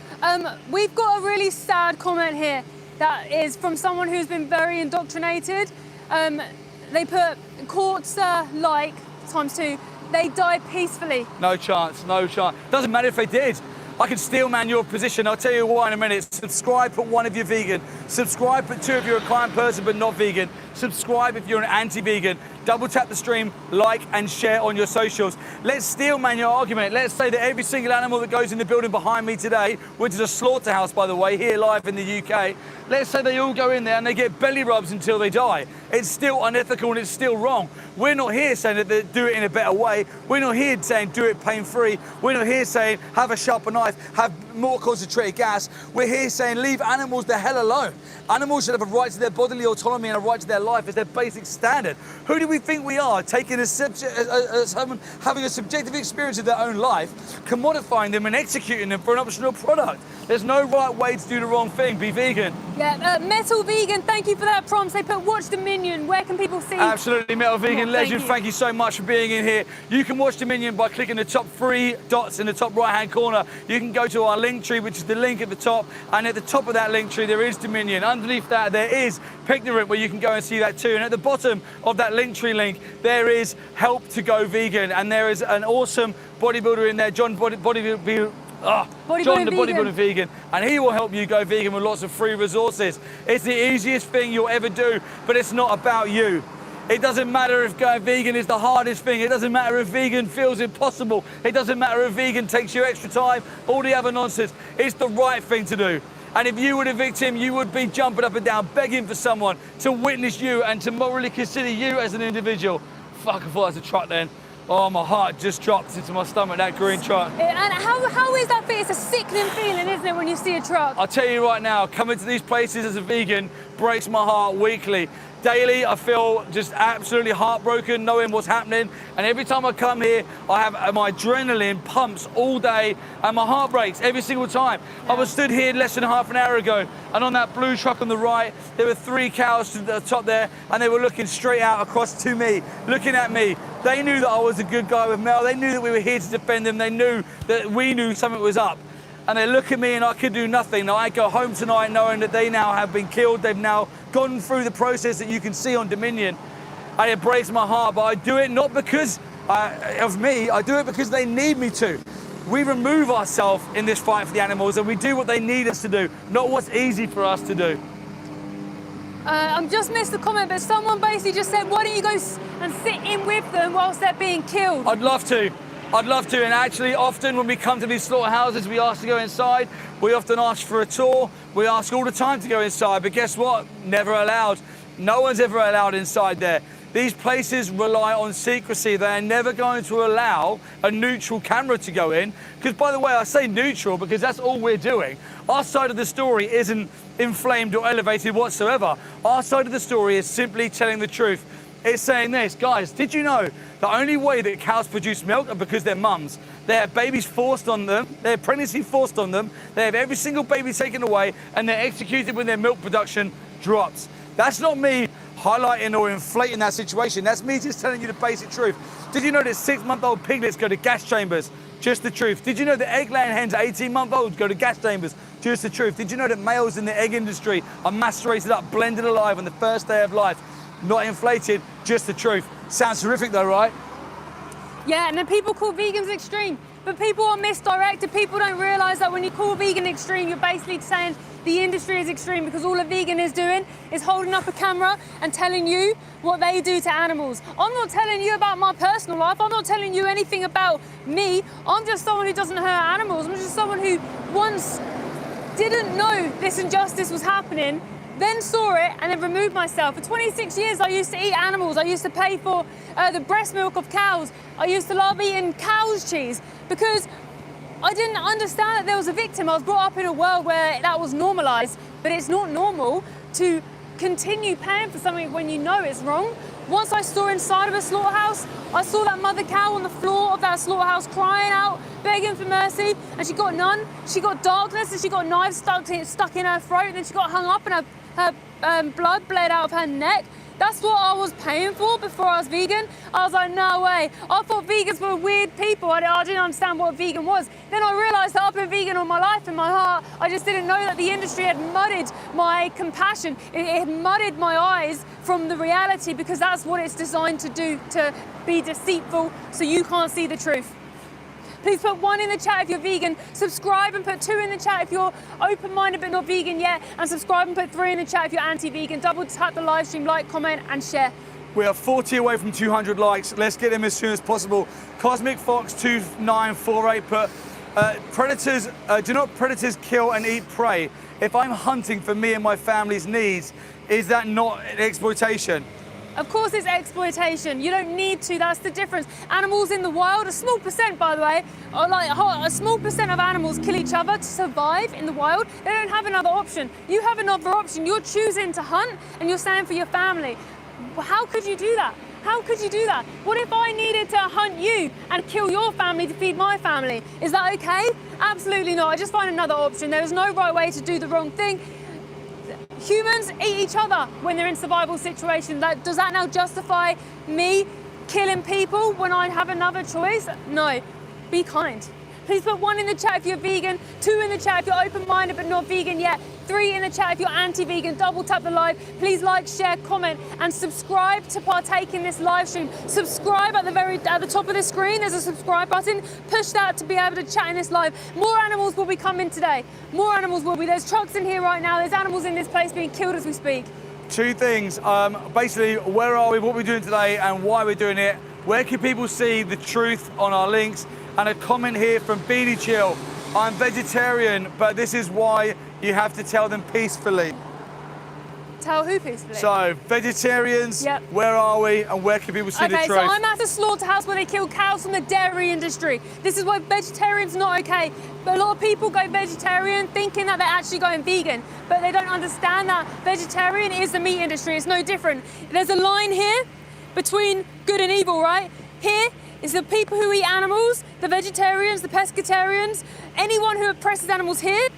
We've got a really sad comment here that is from someone who's been very indoctrinated. They put courts like ×2. They died peacefully. No chance, no chance. Doesn't matter if they did. I can steel man your position. I'll tell you why in a minute. Subscribe, put 1 if you're vegan. Subscribe, put 2 if you're a kind person but not vegan. Subscribe if you're an anti-vegan. Double tap the stream, like and share on your socials. Let's steel man your argument. Let's say that every single animal that goes in the building behind me today, which is a slaughterhouse, by the way, here live in the UK, let's say they all go in there and they get belly rubs until they die. It's still unethical and it's still wrong. We're not here saying that they do it in a better way. We're not here saying do it pain-free. We're not here saying have a sharper knife, have more concentrated gas. We're here saying leave animals the hell alone. Animals should have a right to their bodily autonomy and a right to their life as their basic standard. Who do we think we are, taking someone having a subjective experience of their own life, commodifying them and executing them for an optional product? There's no right way to do the wrong thing. Be vegan. Yeah, Metal Vegan, thank you for that prompt. They put watch Dominion. Where can people see? Absolutely, Metal Vegan legend. Thank you so much for being in here. You can watch Dominion by clicking the top 3 dots in the top right-hand corner. You can go to our link tree, which is the link at the top, and at the top of that link tree there is Dominion. Underneath that there is Picnic, where you can go and see that too. And at the bottom of that link tree link there is Help to Go Vegan, and there is an awesome bodybuilder in there, John the bodybuilder vegan, and he will help you go vegan with lots of free resources. It's the easiest thing you'll ever do, but it's not about you. It doesn't matter if going vegan is the hardest thing. It doesn't matter if vegan feels impossible. It doesn't matter if vegan takes you extra time, all the other nonsense. It's the right thing to do. And if you were the victim, you would be jumping up and down, begging for someone to witness you and to morally consider you as an individual. Fuck, I thought it was a truck then. Oh, my heart just dropped into my stomach, that green truck. And how is that thing? It's a sickening feeling, isn't it, when you see a truck? I'll tell you right now, coming to these places as a vegan breaks my heart weekly. Daily, I feel just absolutely heartbroken knowing what's happening. And every time I come here, I have my adrenaline pumps all day and my heart breaks every single time. Yeah. I was stood here less than half an hour ago, and on that blue truck on the right, there were 3 cows to the top there, and they were looking straight out across to me, looking at me. They knew that I was a good guy with Mel. They knew that we were here to defend them. They knew that we knew something was up. And they look at me and I could do nothing. Now I go home tonight knowing that they now have been killed. They've now gone through the process that you can see on Dominion. And it breaks my heart, but I do it not because of me. I do it because they need me to. We remove ourselves in this fight for the animals and we do what they need us to do, not what's easy for us to do. I've just missed the comment, but someone basically just said, why don't you go and sit in with them whilst they're being killed? I'd love to. I'd love to, and actually often when we come to these slaughterhouses, we ask to go inside. We often ask for a tour. We ask all the time to go inside, but guess what? Never allowed. No one's ever allowed inside there. These places rely on secrecy. They are never going to allow a neutral camera to go in. Because, by the way, I say neutral because that's all we're doing. Our side of the story isn't inflamed or elevated whatsoever. Our side of the story is simply telling the truth. It's saying this, guys, did you know the only way that cows produce milk are because they're mums? They have babies forced on them, they have pregnancy forced on them, they have every single baby taken away, and they're executed when their milk production drops. That's not me highlighting or inflating that situation. That's me just telling you the basic truth. Did you know that 6-month-old piglets go to gas chambers? Just the truth. Did you know that egg-laying hens at 18-month-olds go to gas chambers? Just the truth. Did you know that males in the egg industry are macerated up, blended alive on the first day of life? Not inflated, just the truth. Sounds horrific though, right? Yeah, and then people call vegans extreme, but people are misdirected. People don't realise that when you call vegan extreme, you're basically saying the industry is extreme, because all a vegan is doing is holding up a camera and telling you what they do to animals. I'm not telling you about my personal life. I'm not telling you anything about me. I'm just someone who doesn't hurt animals. I'm just someone who once didn't know this injustice was happening, then saw it and then removed myself. For 26 years, I used to eat animals. I used to pay for the breast milk of cows. I used to love eating cow's cheese because I didn't understand that there was a victim. I was brought up in a world where that was normalized, but it's not normal to continue paying for something when you know it's wrong. Once I saw inside of a slaughterhouse, I saw that mother cow on the floor of that slaughterhouse crying out, begging for mercy, and she got none. She got darkness, and she got knives stuck in her throat, and then she got hung up, and her blood bled out of her neck. That's what I was paying for before I was vegan. I was like, no way. I thought vegans were weird people. I didn't understand what a vegan was. Then I realised that I've been vegan all my life in my heart. I just didn't know that the industry had muddied my compassion. It had muddied my eyes from the reality, because that's what it's designed to do, to be deceitful so you can't see the truth. Please put 1 in the chat if you're vegan, subscribe and put 2 in the chat if you're open-minded but not vegan yet, and subscribe and put 3 in the chat if you're anti-vegan. Double tap the live stream, like, comment and share. We are 40 away from 200 likes. Let's get them as soon as possible. Cosmic Fox 2948 put, predators, do not predators kill and eat prey? If I'm hunting for me and my family's needs, is that not exploitation? Of course it's exploitation. You don't need to, that's the difference. Animals in the wild, a small percent by the way, a small percent of animals kill each other to survive in the wild. They don't have another option. You have another option. You're choosing to hunt and you're saying for your family. How could you do that? How could you do that? What if I needed to hunt you and kill your family to feed my family? Is that okay? Absolutely not. I just find another option. There is no right way to do the wrong thing. Humans eat each other when they're in survival situations. Does that now justify me killing people when I have another choice? No. Be kind. Please put 1 in the chat if you're vegan, 2 in the chat if you're open-minded but not vegan yet, 3 in the chat if you're anti-vegan. Double tap the live. Please like, share, comment, and subscribe to partake in this live stream. Subscribe at the top of the screen. There's a subscribe button. Push that to be able to chat in this live. More animals will be coming today. More animals will be. There's trucks in here right now. There's animals in this place being killed as we speak. 2 things. Basically, where are we, what we're doing today, and why we're doing it. Where can people see the truth on our links? And a comment here from Beanie Chill. I'm vegetarian, but this is why you have to tell them peacefully. Tell who peacefully? So, vegetarians, yep. Where are we and where can people see the truth? Okay, so I'm at a slaughterhouse where they kill cows from the dairy industry. This is why vegetarian's not okay. But a lot of people go vegetarian thinking that they're actually going vegan, but they don't understand that vegetarian is the meat industry. It's no different. There's a line here between good and evil, right? Here is the people who eat animals, the vegetarians, the pescatarians, anyone who oppresses animals here.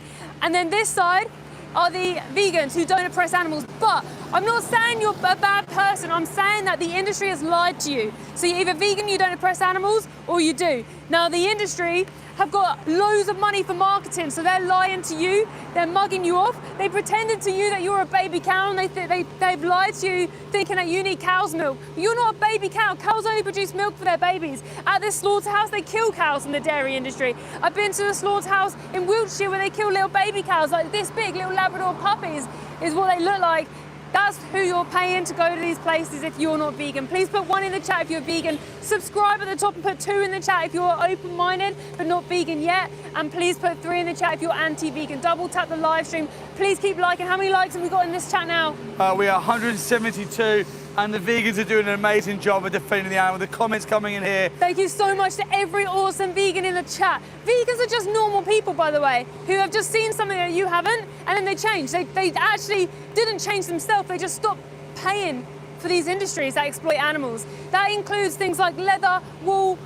And then this side are the vegans who don't oppress animals. But I'm not saying you're a bad person. I'm saying that the industry has lied to you. So you're either vegan, you don't oppress animals, or you do. Now the industry have got loads of money for marketing, so they're lying to you, they're mugging you off. They pretended to you that you're a baby cow, and they've lied to you thinking that you need cow's milk. But you're not a baby cow. Cows only produce milk for their babies. At this slaughterhouse, they kill cows in the dairy industry. I've been to a slaughterhouse in Wiltshire where they kill little baby cows, like this big, little Labrador puppies is what they look like. That's who you're paying to go to these places if you're not vegan. Please put 1 in the chat if you're vegan. Subscribe at the top and put 2 in the chat if you're open-minded but not vegan yet. And please put 3 in the chat if you're anti-vegan. Double tap the live stream. Please keep liking. How many likes have we got in this chat now? We are 172, and the vegans are doing an amazing job of defending the animal. The comments coming in here. Thank you so much to every awesome vegan in the chat. Vegans are just normal people, by the way, who have just seen something that you haven't, and then they change. They actually didn't change themselves. They just stopped paying for these industries that exploit animals. That includes things like leather, wool,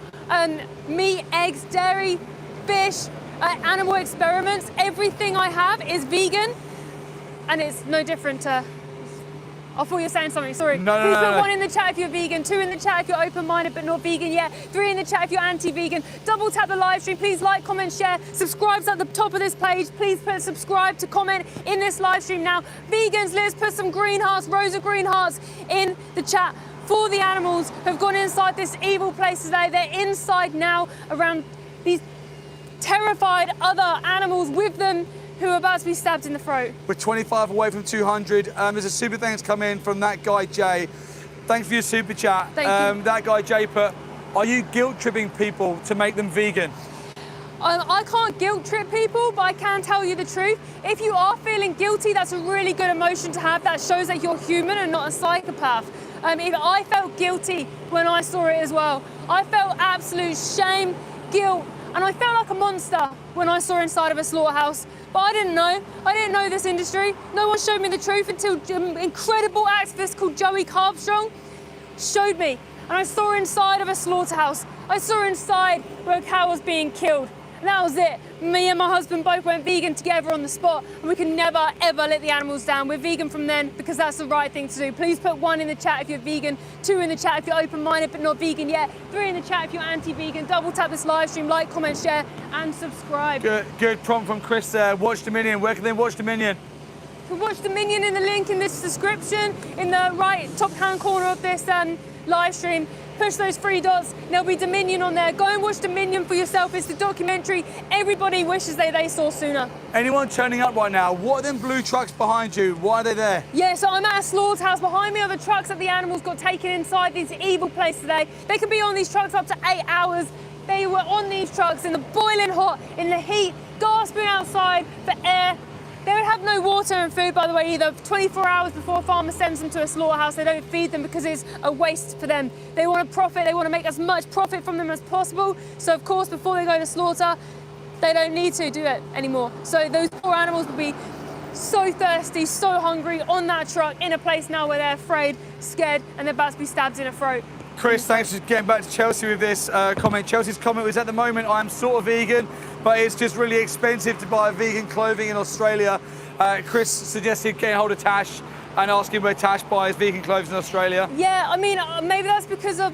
meat, eggs, dairy, fish, animal experiments. Everything I have is vegan, and it's no different to... I thought you were saying something, sorry. No, Please put no. 1 in the chat if you're vegan, 2 in the chat if you're open-minded but not vegan yet, 3 in the chat if you're anti-vegan. Double tap the live stream. Please like, comment, share. Subscribe's at the top of this page. Please put subscribe to comment in this live stream now. Vegans, let's put some green hearts, rows of green hearts in the chat for the animals who have gone inside this evil place today. They're inside now around these terrified other animals with them who are about to be stabbed in the throat. We're 25 away from 200. There's a super thanks come in from that guy, Jay. Thanks for your super chat. Thank you. That guy, Jay, put, are you guilt-tripping people to make them vegan? I can't guilt trip people, but I can tell you the truth. If you are feeling guilty, that's a really good emotion to have. That shows that you're human and not a psychopath. If I felt guilty when I saw it as well. I felt absolute shame, guilt, and I felt like a monster when I saw inside of a slaughterhouse. But I didn't know. I didn't know this industry. No one showed me the truth until an incredible activist called Joey Carbstrong showed me. And I saw inside of a slaughterhouse. I saw inside where a cow was being killed. And that was it. Me and my husband both went vegan together on the spot, and we can never, ever let the animals down. We're vegan from then because that's the right thing to do. Please put 1 in the chat if you're vegan, 2 in the chat if you're open-minded but not vegan yet, 3 in the chat if you're anti-vegan. Double tap this live stream, like, comment, share, and subscribe. Good prompt from Chris there. Watch Dominion. Where can they watch Dominion? You can watch Dominion in the link in this description, in the right top-hand corner of this live stream. Push those 3 dots, and there'll be Dominion on there. Go and watch Dominion for yourself. It's the documentary everybody wishes they saw sooner. Anyone turning up right now, what are them blue trucks behind you? Why are they there? Yeah, so I'm at a slaughterhouse. Behind me are the trucks that the animals got taken inside these evil places today. They could be on these trucks up to 8 hours. They were on these trucks in the boiling hot, in the heat, gasping outside for air. They would have no water and food, by the way, either. 24 hours before a farmer sends them to a slaughterhouse, they don't feed them because it's a waste for them. They want to profit, they want to make as much profit from them as possible. So, of course, before they go to slaughter, they don't need to do it anymore. So those poor animals will be so thirsty, so hungry on that truck in a place now where they're afraid, scared, and they're about to be stabbed in the throat. Chris, thanks for getting back to Chelsea with this comment. Chelsea's comment was, at the moment, I'm sort of vegan, but it's just really expensive to buy vegan clothing in Australia. Chris suggested getting hold of Tash and asking where Tash buys vegan clothes in Australia. Yeah, I mean, maybe that's because of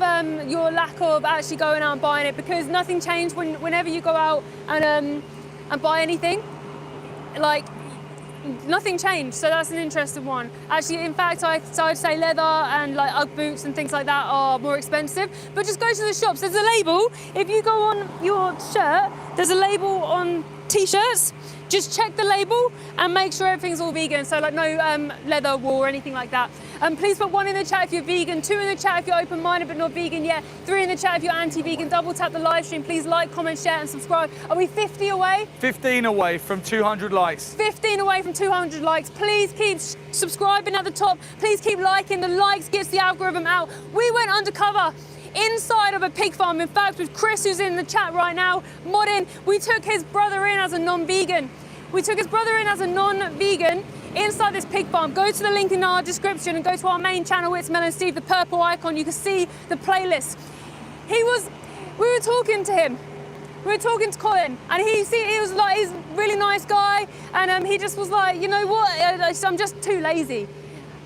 your lack of actually going out and buying it, because nothing changed whenever you go out and buy anything. Like, nothing changed, so that's an interesting one. Actually, in fact, I'd say leather and like Ugg boots and things like that are more expensive, but just go to the shops. There's a label. If you go on your shirt, there's a label on t-shirts. Just check the label and make sure everything's all vegan. So like no leather, wool or anything like that. Please put 1 in the chat if you're vegan, 2 in the chat if you're open-minded but not vegan yet, 3 in the chat if you're anti-vegan. Double tap the live stream. Please like, comment, share and subscribe. Are we 50 away? 15 away from 200 likes. 15 away from 200 likes. Please keep subscribing at the top. Please keep liking. The likes gets the algorithm out. We went undercover inside of a pig farm. In fact, with Chris, who's in the chat right now, modding, we took his brother in as a non-vegan. Inside this pig farm. Go to the link in our description and go to our main channel. It's Mel and Steve, the purple icon. You can see the playlist. We were talking to him. We were talking to Colin, and he was like, he's a really nice guy, and he just was like, you know what, I'm just too lazy.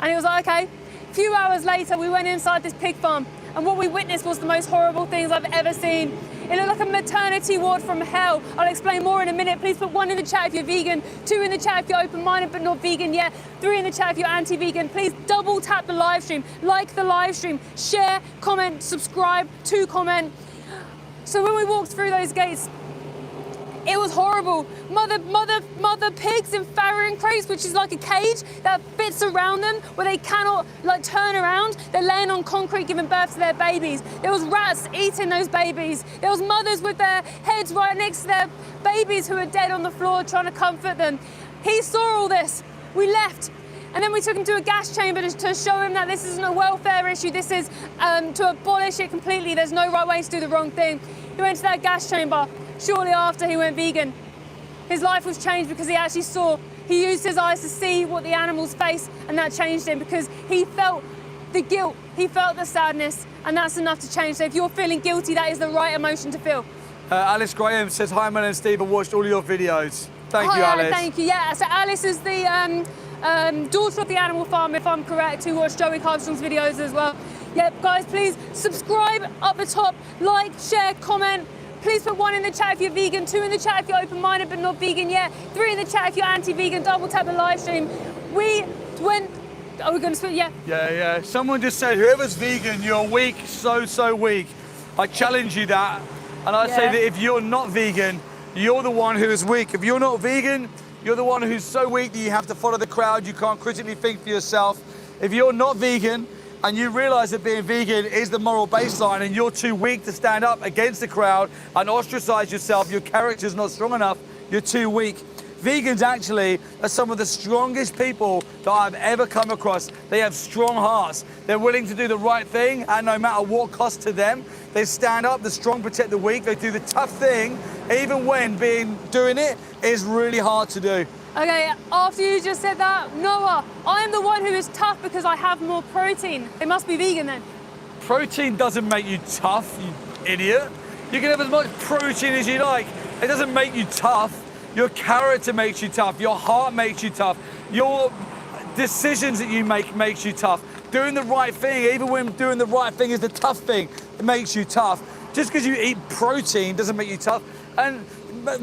And he was like, okay. A few hours later, we went inside this pig farm, and what we witnessed was the most horrible things I've ever seen. It looked like a maternity ward from hell. I'll explain more in a minute. Please put 1 in the chat if you're vegan, 2 in the chat if you're open-minded but not vegan yet, 3 in the chat if you're anti-vegan. Please double tap the live stream, like the live stream, share, comment, subscribe, to comment. So when we walked through those gates, It was horrible. Mother pigs in farrowing crates, which is like a cage that fits around them where they cannot like turn around. They're laying on concrete giving birth to their babies. There was rats eating those babies. There was mothers with their heads right next to their babies who are dead on the floor trying to comfort them. He saw all this. We left. And then we took him to a gas chamber to show him that this isn't a welfare issue. This is to abolish it completely. There's no right way to do the wrong thing. He went to that gas chamber. Shortly after, he went vegan. His life was changed because he actually saw, he used his eyes to see what the animals face, and that changed him because he felt the guilt, he felt the sadness, and that's enough to change. So if you're feeling guilty, that is the right emotion to feel. Alice Graham says, hi, Mel and Steve, I watched all your videos. Thank you, Hi, Alice. Thank you, yeah. So Alice is the daughter of the animal farmer, if I'm correct, who watched Joey Carlson's videos as well. Yep, guys, please subscribe up the top, like, share, comment. Please put 1 in the chat if you're vegan, 2 in the chat if you're open-minded but not vegan yet, 3 in the chat if you're anti-vegan, double tap the live stream. Are we going to split? Yeah. Yeah. Someone just said, whoever's vegan, you're weak, so weak. I challenge you that. And I say that if you're not vegan, you're the one who is weak. If you're not vegan, you're the one who's so weak that you have to follow the crowd, you can't critically think for yourself. If you're not vegan, and you realise that being vegan is the moral baseline and you're too weak to stand up against the crowd and ostracise yourself, your character's not strong enough, you're too weak. Vegans actually are some of the strongest people that I've ever come across. They have strong hearts. They're willing to do the right thing, and no matter what cost to them, they stand up, the strong protect the weak, they do the tough thing, even when doing it is really hard to do. Okay, after you just said that, Noah, I'm the one who is tough because I have more protein. It must be vegan then. Protein doesn't make you tough, you idiot. You can have as much protein as you like. It doesn't make you tough. Your character makes you tough. Your heart makes you tough. Your decisions that you make makes you tough. Doing the right thing, even when doing the right thing is the tough thing, it makes you tough. Just because you eat protein doesn't make you tough. And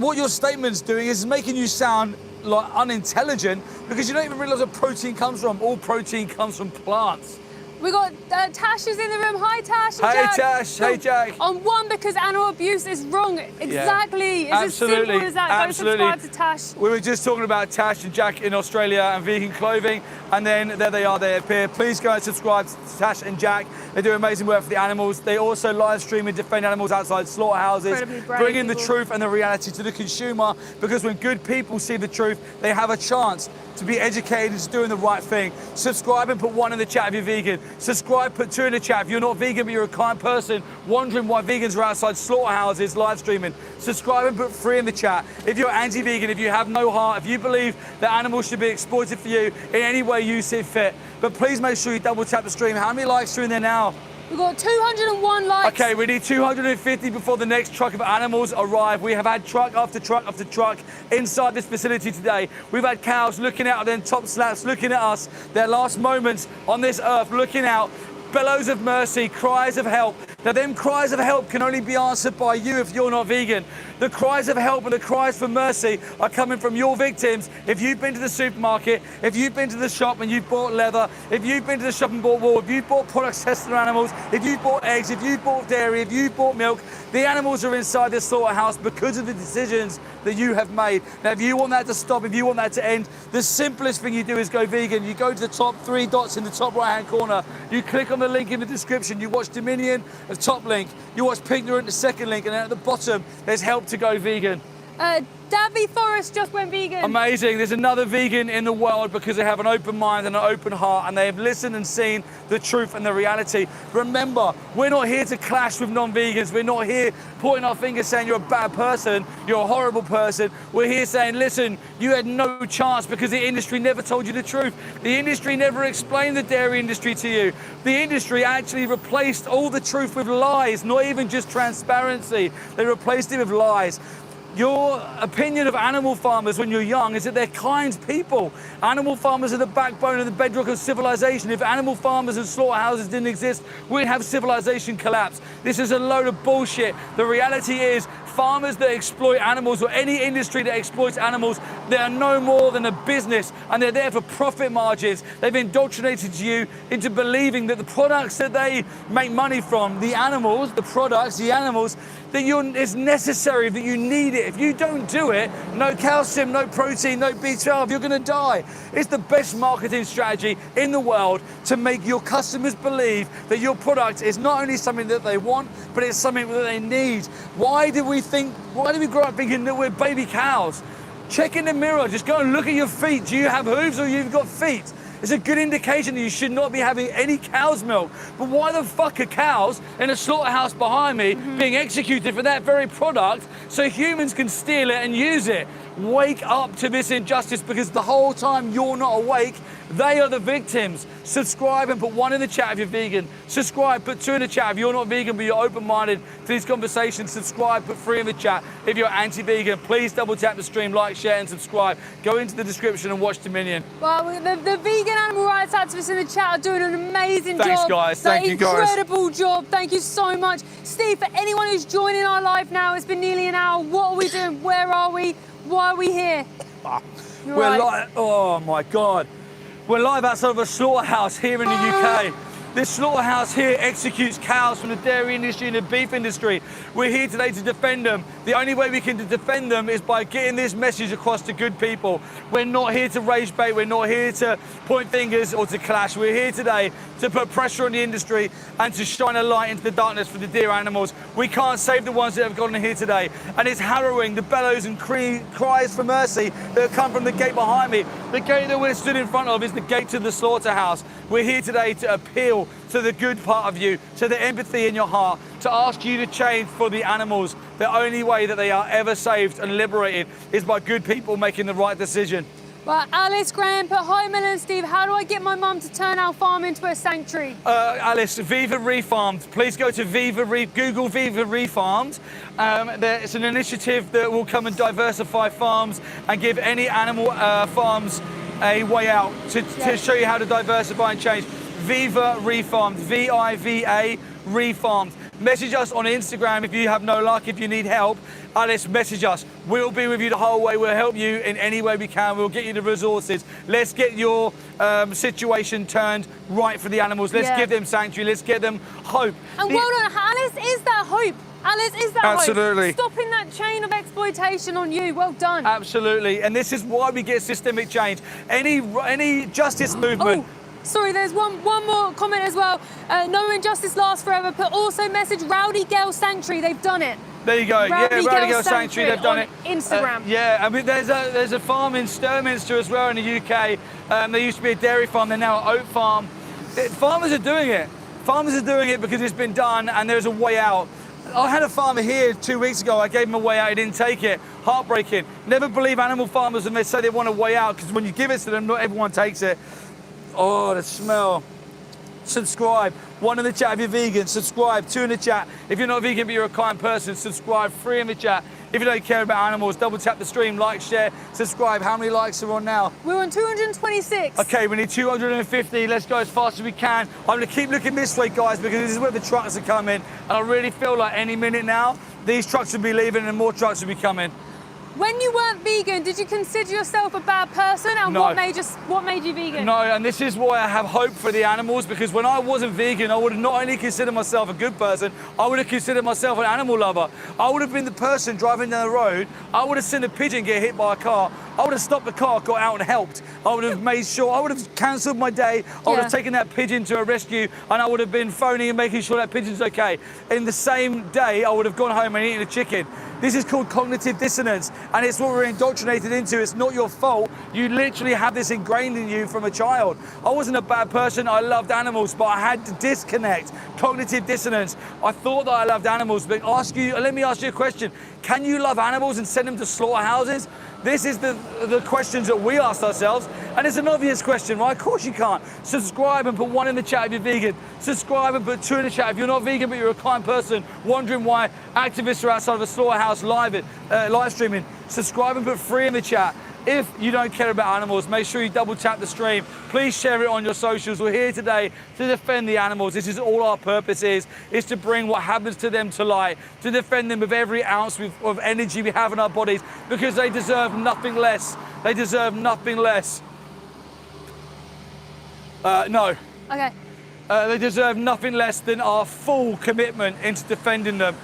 what your statement's doing is making you sound like unintelligent because you don't even realise where protein comes from. All protein comes from plants. We got Tash is in the room. Hi, Tash. Hey, Jack. Tash. Hey, Jack. On one, because animal abuse is wrong. Exactly. Yeah. It's as simple as that. Absolutely. Go subscribe to Tash. We were just talking about Tash and Jack in Australia and vegan clothing, and then there they are, they appear. Please go and subscribe to Tash and Jack. They do amazing work for the animals. They also live stream and defend animals outside slaughterhouses, bringing the truth and the reality to the consumer, because when good people see the truth, they have a chance to be educated and doing the right thing. Subscribe and put 1 in the chat if you're vegan. Subscribe, put 2 in the chat if you're not vegan but you're a kind person wondering why vegans are outside slaughterhouses live streaming. Subscribe and put 3 in the chat if you're anti-vegan, if you have no heart, if you believe that animals should be exploited for you in any way you see fit. But please make sure you double tap the stream. How many likes are in there now? We've got 201 likes. Okay, we need 250 before the next truck of animals arrive. We have had truck after truck after truck inside this facility today. We've had cows looking out of their top slaps, looking at us, their last moments on this earth, looking out, bellows of mercy, cries of help. Now, them cries of help can only be answered by you if you're not vegan. The cries of help and the cries for mercy are coming from your victims. If you've been to the supermarket, if you've been to the shop and you've bought leather, if you've been to the shop and bought wool, if you've bought products tested on animals, if you've bought eggs, if you've bought dairy, if you've bought milk, the animals are inside this slaughterhouse because of the decisions that you have made. Now, if you want that to stop, if you want that to end, the simplest thing you do is go vegan. You go to the top 3 dots in the top right-hand corner. You click on the link in the description. You watch Dominion, the top link. You watch Pignorant, the second link. And then at the bottom, there's help to go vegan. Davy Forrest just went vegan. Amazing. There's another vegan in the world because they have an open mind and an open heart, and they have listened and seen the truth and the reality. Remember, we're not here to clash with non-vegans. We're not here pointing our fingers saying you're a bad person, you're a horrible person. We're here saying, listen, you had no chance because the industry never told you the truth. The industry never explained the dairy industry to you. The industry actually replaced all the truth with lies, not even just transparency. They replaced it with lies. Your opinion of animal farmers when you're young is that they're kind people. Animal farmers are the backbone and the bedrock of civilization. If animal farmers and slaughterhouses didn't exist, we'd have civilization collapse. This is a load of bullshit. The reality is, farmers that exploit animals, or any industry that exploits animals, they are no more than a business, and they're there for profit margins. They've indoctrinated you into believing that the products that they make money from, the animals, the products, the animals, that it's necessary, that you need it. If you don't do it, no calcium, no protein, no B12, you're gonna die. It's the best marketing strategy in the world to make your customers believe that your product is not only something that they want, but it's something that they need. Why do we grow up thinking that we're baby cows? Check in the mirror, just go and look at your feet. Do you have hooves or you've got feet? It's a good indication that you should not be having any cow's milk. But why the fuck are cows in a slaughterhouse behind me being executed for that very product so humans can steal it and use it? Wake up to this injustice, because the whole time you're not awake, they are the victims. Subscribe and put 1 in the chat if you're vegan. Subscribe, put 2 in the chat if you're not vegan but you're open-minded to these conversations. Subscribe, put 3 in the chat if you're anti-vegan. Please double tap the stream, like, share and subscribe. Go into the description and watch Dominion. Well, the vegan animal rights activists in the chat are doing an amazing job. Thanks, guys. Thank you, guys. Incredible job. Thank you so much. Steve, for anyone who's joining our live now, it's been nearly an hour. What are we doing? Where are we? Why are we here? We're live. Oh my God. We're live outside of a slaughterhouse here in the UK. This slaughterhouse here executes cows from the dairy industry and the beef industry. We're here today to defend them. The only way we can defend them is by getting this message across to good people. We're not here to rage bait. We're not here to point fingers or to clash. We're here today to put pressure on the industry and to shine a light into the darkness for the dear animals. We can't save the ones that have gone in here today. And it's harrowing, the bellows and cries for mercy that have come from the gate behind me. The gate that we're stood in front of is the gate to the slaughterhouse. We're here today to appeal to the good part of you, to the empathy in your heart, to ask you to change for the animals. The only way that they are ever saved and liberated is by good people making the right decision. Well, Alice Graham put, hi Mel and Steve, how do I get my mum to turn our farm into a sanctuary? Alice, Viva Refarmed. Please go to Google Viva Refarmed. It's an initiative that will come and diversify farms and give any animal farms a way out to show you how to diversify and change. Viva Refarmed, V-I-V-A Refarmed. Message us on Instagram if you have no luck, if you need help. Alice, message us. We'll be with you the whole way. We'll help you in any way we can. We'll get you the resources. Let's get your situation turned right for the animals. Let's give them sanctuary. Let's get them hope. And well done, Alice, is that hope? Alice, is that Absolutely. hope? Stopping that chain of exploitation on you. Well done. Absolutely. And this is why we get systemic change. Any justice movement. Oh. Sorry, there's one more comment as well. No injustice lasts forever, but also message Rowdy Girl Sanctuary. They've done it. There you go. Rowdy Girl Sanctuary. They've done it. Instagram. Yeah, I mean, there's a farm in Sturminster as well in the UK. There used to be a dairy farm. They're now an oat farm. Farmers are doing it. Farmers are doing it because it's been done and there's a way out. I had a farmer here 2 weeks ago. I gave him a way out. He didn't take it. Heartbreaking. Never believe animal farmers when they say they want a way out, because when you give it to them, not everyone takes it. Oh, the smell. Subscribe. 1 in the chat if you're vegan. Subscribe. 2 in the chat if you're not vegan but you're a kind person. Subscribe. 3 in the chat if you don't care about animals. Double tap the stream, like, share, subscribe. How many likes are on now? We're on 226. Okay, we need 250. Let's go as fast as we can. I'm going to keep looking this way, guys, because this is where the trucks are coming. And I really feel like any minute now, these trucks will be leaving and more trucks will be coming. When you weren't vegan, did you consider yourself a bad person? And No. what made you vegan? No, and this is why I have hope for the animals, because when I wasn't vegan, I would have not only considered myself a good person, I would have considered myself an animal lover. I would have been the person driving down the road, I would have seen a pigeon get hit by a car, I would have stopped the car, got out and helped. I would have made sure, I would have cancelled my day, I would have taken that pigeon to a rescue, and I would have been phoning and making sure that pigeon's okay. In the same day, I would have gone home and eaten a chicken. This is called cognitive dissonance, and it's what we're indoctrinated into. It's not your fault. You literally have this ingrained in you from a child. I wasn't a bad person. I loved animals, but I had to disconnect. Cognitive dissonance. I thought that I loved animals, but let me ask you a question. Can you love animals and send them to slaughterhouses? This is the questions that we asked ourselves, and it's an obvious question, right? Of course you can't. Subscribe and put 1 in the chat if you're vegan. Subscribe and put 2 in the chat if you're not vegan but you're a kind person wondering why activists are outside of a slaughterhouse live streaming. Subscribe and put 3 in the chat. If you don't care about animals, make sure you double tap the stream. Please share it on your socials. We're here today to defend the animals. This is all our purpose is to bring what happens to them to light, to defend them with every ounce of energy we have in our bodies, because they deserve nothing less. They deserve nothing less. No. Okay. They deserve nothing less than our full commitment into defending them.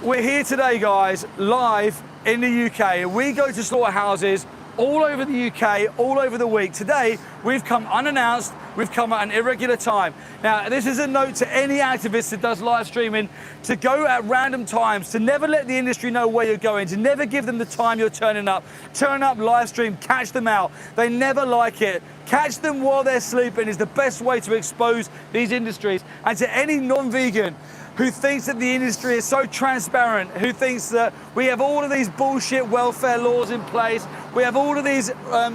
We're here today, guys, live in the UK. We go to slaughterhouses all over the UK, all over the week. Today, we've come unannounced, we've come at an irregular time. Now, this is a note to any activist that does live streaming to go at random times, to never let the industry know where you're going, to never give them the time you're turning up. Turn up, live stream, catch them out. They never like it. Catch them while they're sleeping is the best way to expose these industries. And to any non-vegan who thinks that the industry is so transparent, who thinks that we have all of these bullshit welfare laws in place, we have all of these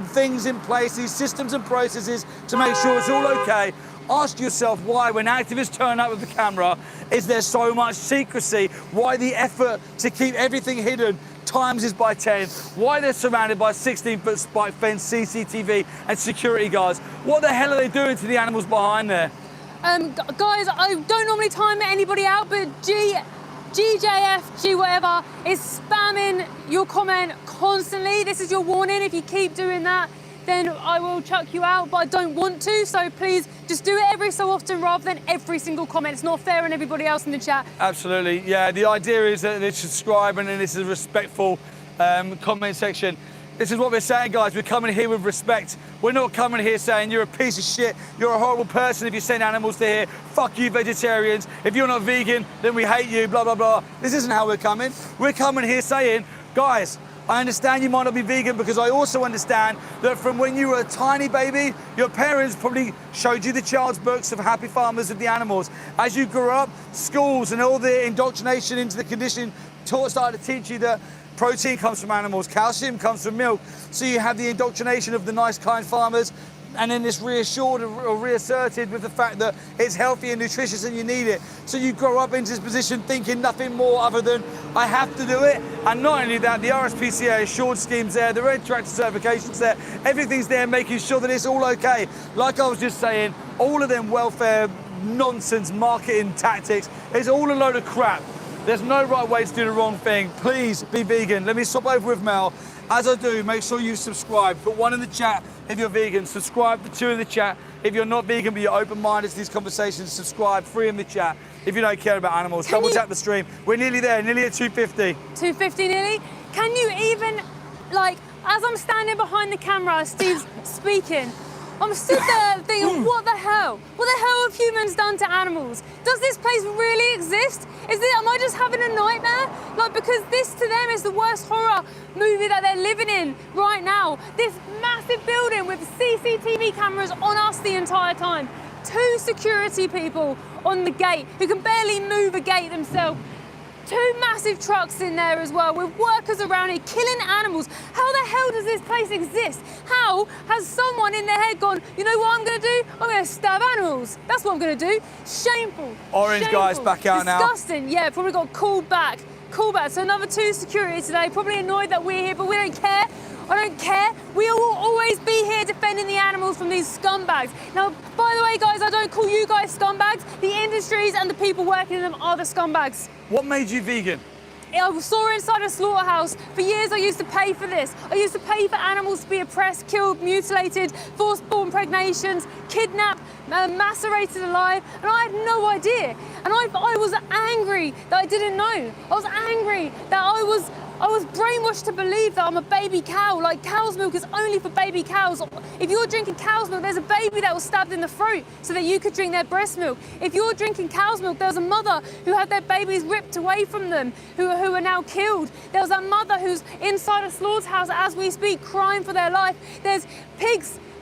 things in place, these systems and processes to make sure it's all okay. Ask yourself why, when activists turn up with the camera, is there so much secrecy? Why the effort to keep everything hidden times is by 10? Why they're surrounded by 16-foot spike fence, CCTV and security guards? What the hell are they doing to the animals behind there? Guys, I don't normally time anybody out, but GJF, whatever, is spamming your comment constantly. This is your warning. If you keep doing that, then I will chuck you out, but I don't want to, so please just do it every so often rather than every single comment. It's not fair on everybody else in the chat. Absolutely, yeah. The idea is that they subscribe and then this is a respectful comment section. This is what we're saying, guys. We're coming here with respect. We're not coming here saying you're a piece of shit, you're a horrible person if you send animals to here, fuck you vegetarians, if you're not vegan, then we hate you, blah, blah, blah. This isn't how we're coming. We're coming here saying, guys, I understand you might not be vegan because I also understand that from when you were a tiny baby, your parents probably showed you the child's books of happy farmers of the animals. As you grew up, schools and all the indoctrination into the condition started to teach you that protein comes from animals, calcium comes from milk. So you have the indoctrination of the nice, kind farmers, and then it's reassured or reasserted with the fact that it's healthy and nutritious and you need it. So you grow up into this position thinking nothing more other than, I have to do it. And not only that, the RSPCA assured scheme's there, the red tractor certification's there, everything's there making sure that it's all okay. Like I was just saying, all of them welfare nonsense marketing tactics is all a load of crap. There's no right way to do the wrong thing. Please be vegan. Let me swap over with Mel. As I do, make sure you subscribe. Put 1 in the chat if you're vegan. Subscribe for 2 in the chat. If you're not vegan but you're open-minded to these conversations, subscribe. 3 in the chat. If you don't care about animals, double tap the stream. We're nearly there, nearly at 250. 250 nearly? Can you even, like, as I'm standing behind the camera, Steve's speaking, I'm stood there thinking, what the hell? What the hell have humans done to animals? Does this place really exist? Am I just having a nightmare? Like, because this to them is the worst horror movie that they're living in right now. This massive building with CCTV cameras on us the entire time. 2 security people on the gate who can barely move a gate themselves. 2 massive trucks in there as well with workers around here killing animals. How the hell does this place exist? How has someone in their head gone, you know what I'm going to do? I'm going to stab animals. That's what I'm going to do. Shameful. Orange Shameful. guys back out now. Disgusting. Yeah, probably got called back. Called back. So another 2 security today. Probably annoyed that we're here, but we don't care. I don't care. We will always be here defending the animals from these scumbags. Now, by the way, guys, I don't call you guys scumbags. The industries and the people working in them are the scumbags. What made you vegan? I saw inside a slaughterhouse. For years, I used to pay for this. I used to pay for animals to be oppressed, killed, mutilated, forced-born pregnations, kidnapped, macerated alive, and I had no idea. And I was angry that I didn't know. I was angry that I was brainwashed to believe that I'm a baby cow. Like, cow's milk is only for baby cows. If you're drinking cow's milk, there's a baby that was stabbed in the throat so that you could drink their breast milk. If you're drinking cow's milk, there's a mother who had their babies ripped away from them, who are now killed. There's a mother who's inside a slaughterhouse as we speak, crying for their life. There's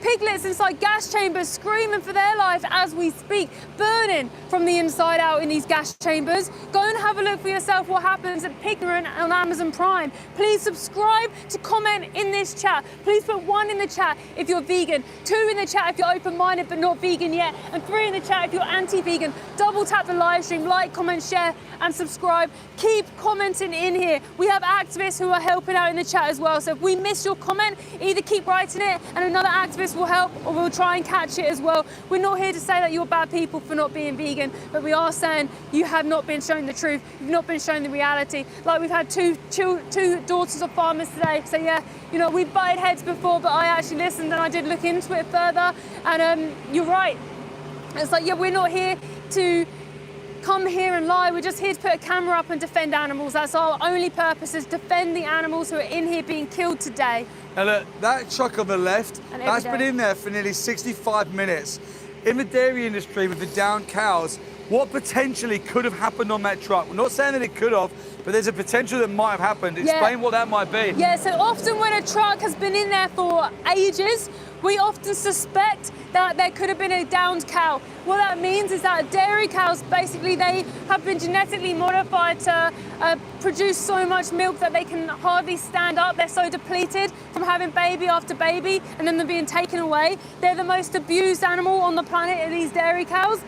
piglets inside gas chambers screaming for their life as we speak, burning from the inside out in these gas chambers. Go and have a look for yourself what happens at Pignorant on Amazon Prime. Please subscribe to comment in this chat. Please put 1 in the chat if you're vegan, 2 in the chat if you're open-minded but not vegan yet, and 3 in the chat if you're anti-vegan. Double tap the live stream, like, comment, share, and subscribe. Keep commenting in here. We have activists who are helping out in the chat as well. So if we miss your comment, either keep writing it and another activist will help, or we'll try and catch it as well. We're not here to say that you're bad people for not being vegan, but we are saying you have not been shown the truth. You've not been shown the reality. Like, we've had two daughters of farmers today. So yeah, you know, we butted heads before, but I actually listened and I did look into it further. And you're right. It's like, yeah, we're not here to come here and lie. We're just here to put a camera up and defend animals. That's our only purpose, is defend the animals who are in here being killed today. Now look, that truck on the left, And that's every been day. in there for nearly 65 minutes. In the dairy industry with the downed cows, what potentially could have happened on that truck? We're not saying that it could have, but there's a potential that might have happened. Explain what that might be. Yeah, so often when a truck has been in there for ages, we often suspect that there could have been a downed cow. What that means is that dairy cows, basically, they have been genetically modified to produce so much milk that they can hardly stand up. They're so depleted from having baby after baby and then them being taken away. They're the most abused animal on the planet, are these dairy cows.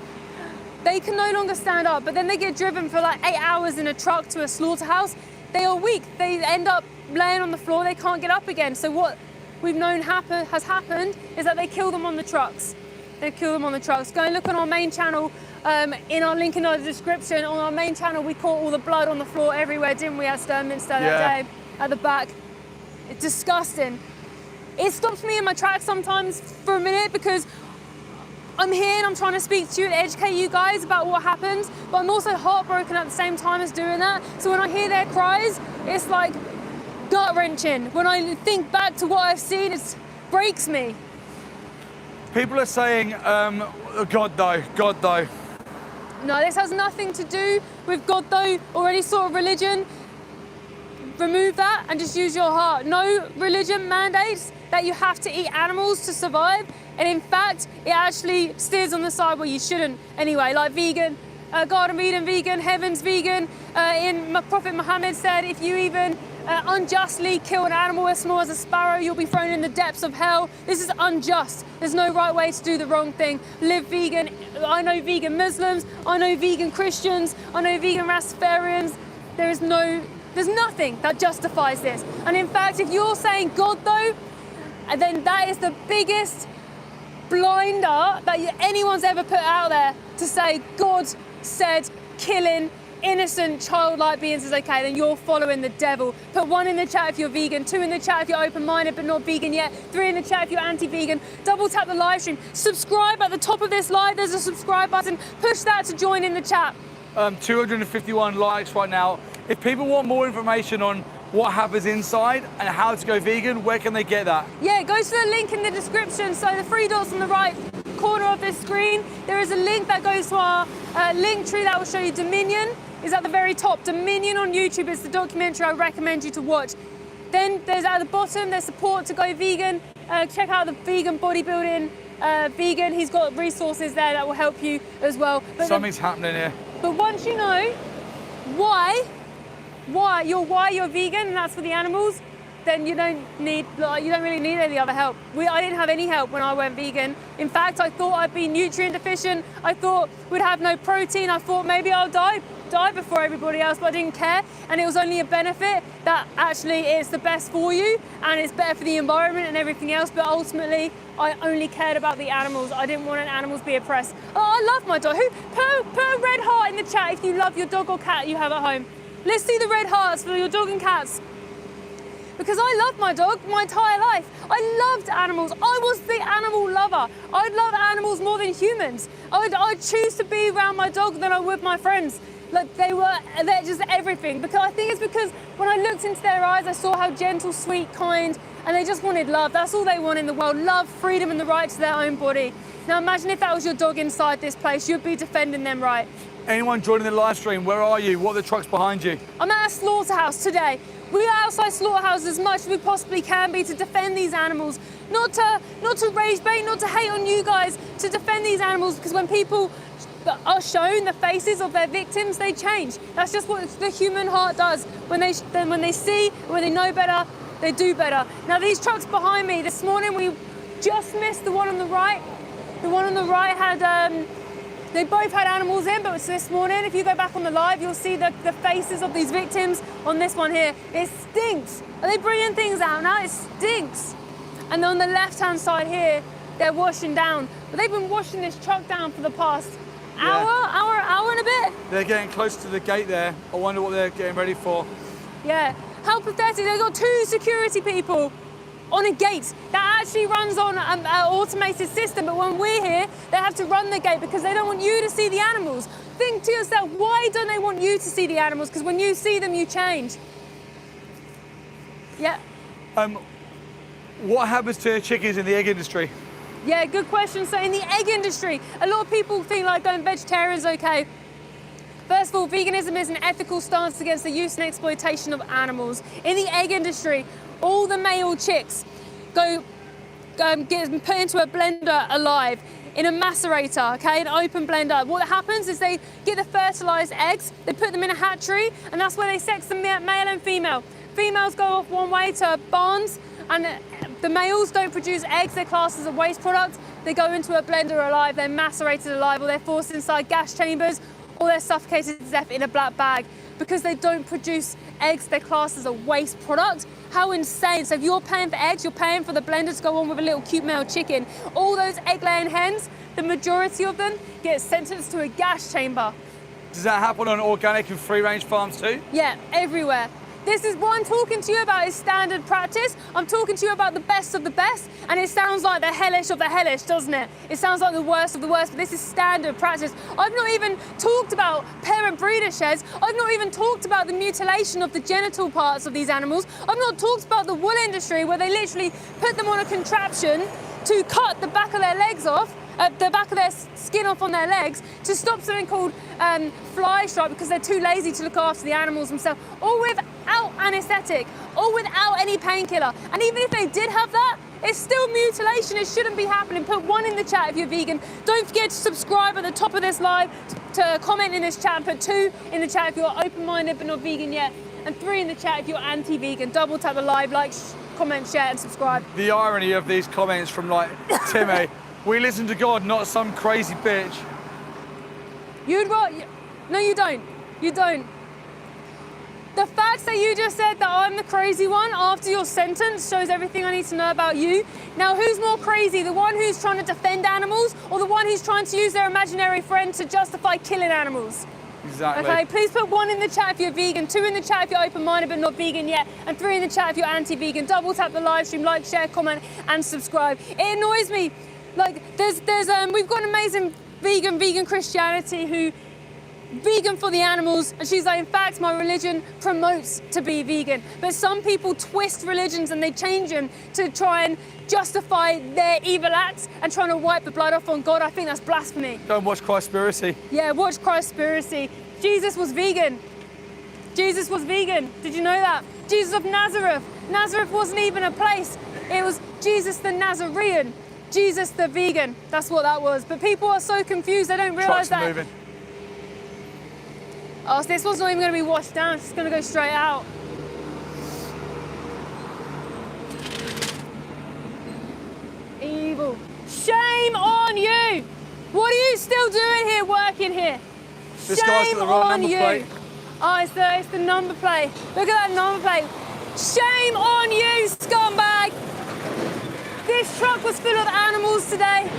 They can no longer stand up, but then they get driven for like 8 hours in a truck to a slaughterhouse. They are weak. They end up laying on the floor. They can't get up again. So what we've known has happened is that they kill them on the trucks. They kill them on the trucks. Go and look on our main channel, in our link in the description. On our main channel, we caught all the blood on the floor everywhere, didn't we, at Sturminster that day, at the back. It's disgusting. It stops me in my tracks sometimes for a minute because I'm here and I'm trying to speak to you and educate you guys about what happens, but I'm also heartbroken at the same time as doing that. So when I hear their cries, it's like gut-wrenching. When I think back to what I've seen, it breaks me. People are saying, God though. No, this has nothing to do with God though or any sort of religion. Remove that and just use your heart. No religion mandates that you have to eat animals to survive. And in fact, it actually steers on the side where you shouldn't anyway, like vegan, Garden of Eden vegan, Heaven's vegan. Prophet Muhammad said, if you even unjustly kill an animal as small as a sparrow, you'll be thrown in the depths of hell. This is unjust. There's no right way to do the wrong thing. Live vegan. I know vegan Muslims. I know vegan Christians. I know vegan Rastafarians. There's nothing that justifies this. And in fact, if you're saying God though, then that is the biggest blinder that anyone's ever put out there, to say God said killing innocent childlike beings is okay, then you're following the devil. Put 1 in the chat if you're vegan, 2 in the chat if you're open-minded but not vegan yet, 3 in the chat if you're anti-vegan. Double tap the live stream. Subscribe at the top of this live. There's a subscribe button. Push that to join in the chat. 251 likes right now. If people want more information on what happens inside and how to go vegan, where can they get that? Yeah, go to the link in the description. So the 3 dots on the right corner of this screen, there is a link that goes to our link tree that will show you Dominion. Is at the very top. Dominion on YouTube is the documentary I recommend you to watch. Then there's at the bottom, there's support to go vegan. Check out the vegan bodybuilding vegan. He's got resources there that will help you as well. But Something's happening here. But once you know why you're vegan, and that's for the animals, then you don't really need any other help. I didn't have any help when I went vegan. In fact, I thought I'd be nutrient deficient. I thought we'd have no protein. I thought maybe I'll die before everybody else, but I didn't care. And it was only a benefit that actually it's the best for you and it's better for the environment and everything else. But ultimately, I only cared about the animals. I didn't want animals to be oppressed. Oh, I love my dog. Put a red heart in the chat if you love your dog or cat you have at home. Let's see the red hearts for your dog and cats. Because I loved my dog my entire life. I loved animals. I was the animal lover. I love animals more than humans. I'd choose to be around my dog than I would my friends. Like they're just everything. Because I think it's because when I looked into their eyes, I saw how gentle, sweet, kind, and they just wanted love. That's all they want in the world. Love, freedom, and the right to their own body. Now imagine if that was your dog inside this place, you'd be defending them right. Anyone joining the live stream, where are you? What are the trucks behind you? I'm at a slaughterhouse today. We are outside slaughterhouses as much as we possibly can be to defend these animals. Not to rage bait, not to hate on you guys, to defend these animals, because when people are shown the faces of their victims, they change. That's just what the human heart does. When they see, when they know better, they do better. Now these trucks behind me, this morning we just missed the one on the right. The one on the right had, they both had animals in, but this morning, if you go back on the live, you'll see the faces of these victims on this one here. It stinks. Are they bringing things out now? It stinks. And on the left-hand side here, they're washing down. But they've been washing this truck down for the past hour and a bit. They're getting close to the gate there. I wonder what they're getting ready for. Yeah, how pathetic. They've got 2 security people on a gate that actually runs on an automated system, but when we're here, they have to run the gate because they don't want you to see the animals. Think to yourself, why don't they want you to see the animals? Because when you see them, you change. Yeah. What happens to chickens in the egg industry? Yeah, good question. So in the egg industry, a lot of people think like going vegetarian is okay. First of all, veganism is an ethical stance against the use and exploitation of animals. In the egg industry, all the male chicks get put into a blender alive, in a macerator, okay, an open blender. What happens is they get the fertilized eggs, they put them in a hatchery, and that's where they sex the male and female. Females go off one way to barns, and the males don't produce eggs, they're classed as a waste product. They go into a blender alive, they're macerated alive, or they're forced inside gas chambers, or they're suffocated to death in a black bag. Because they don't produce eggs, they're classed as a waste product. How insane. So if you're paying for eggs, you're paying for the blender to go on with a little cute male chicken. All those egg-laying hens, the majority of them get sentenced to a gas chamber. Does that happen on organic and free-range farms too? Yeah, everywhere. This is what I'm talking to you about is standard practice. I'm talking to you about the best of the best, and it sounds like the hellish of the hellish, doesn't it? It sounds like the worst of the worst, but this is standard practice. I've not even talked about parent breeder sheds. I've not even talked about the mutilation of the genital parts of these animals. I've not talked about the wool industry where they literally put them on a contraption to cut the back of their legs off, the back of their skin off on their legs to stop something called fly strike because they're too lazy to look after the animals themselves, all without anaesthetic, all without any painkiller. And even if they did have that, it's still mutilation. It shouldn't be happening. Put 1 in the chat if you're vegan. Don't forget to subscribe at the top of this live, to comment in this chat, and put 2 in the chat if you're open-minded but not vegan yet, and 3 in the chat if you're anti-vegan. Double tap the live, like, comment, share, and subscribe. The irony of these comments from like Timmy. We listen to God, not some crazy bitch. No, you don't. You don't. The fact that you just said that I'm the crazy one after your sentence shows everything I need to know about you. Now, who's more crazy? The one who's trying to defend animals, or the one who's trying to use their imaginary friend to justify killing animals? Exactly. Okay, please put 1 in the chat if you're vegan, 2 in the chat if you're open-minded but not vegan yet, and 3 in the chat if you're anti-vegan. Double tap the live stream, like, share, comment, and subscribe. It annoys me. Like, we've got an amazing vegan Christianity who vegan for the animals, and she's like, in fact, my religion promotes to be vegan. But some people twist religions and they change them to try and justify their evil acts and trying to wipe the blood off on God. I think that's blasphemy. Go and watch Christspiracy. Yeah, watch Christspiracy. Jesus was vegan. Jesus was vegan. Did you know that? Jesus of Nazareth. Nazareth wasn't even a place. It was Jesus the Nazarene. Jesus the vegan. That's what that was. But people are so confused, they don't realise that. Moving. Oh, so this one's not even going to be washed down. It's just going to go straight out. Evil. Shame on you. What are you still doing here, working here? This guy's got the wrong number plate. Oh, it's the number plate. Look at that number plate. Shame on you, scumbag. This truck was full of animals today.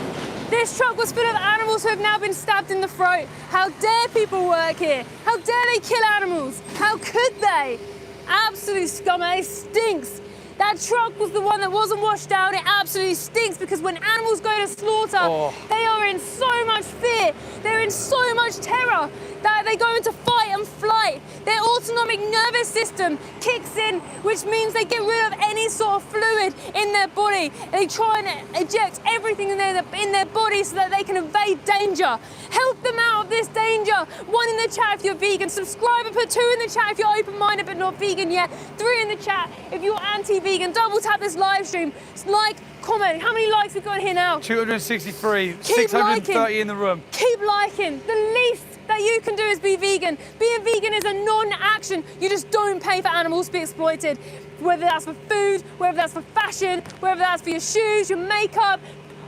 This truck was full of animals who have now been stabbed in the throat. How dare people work here? How dare they kill animals? How could they? Absolute scumbag. It stinks. That truck was the one that wasn't washed down. It absolutely stinks because when animals go to slaughter, they are in so much fear. They're in so much terror that they go into fight and flight. Their autonomic nervous system kicks in, which means they get rid of any sort of fluid in their body. They try and eject everything in their body so that they can evade danger. Help them out of this danger. 1 in the chat if you're vegan. Subscribe and put 2 in the chat if you're open-minded but not vegan yet. 3 in the chat if you're anti-vegan. Double tap this live stream. Like, comment. How many likes we got here now? 263. Keep 630 liking. in the room. Keep liking. The least that you can do is be vegan. Being vegan is a non-action. You just don't pay for animals to be exploited. Whether that's for food, whether that's for fashion, whether that's for your shoes, your makeup,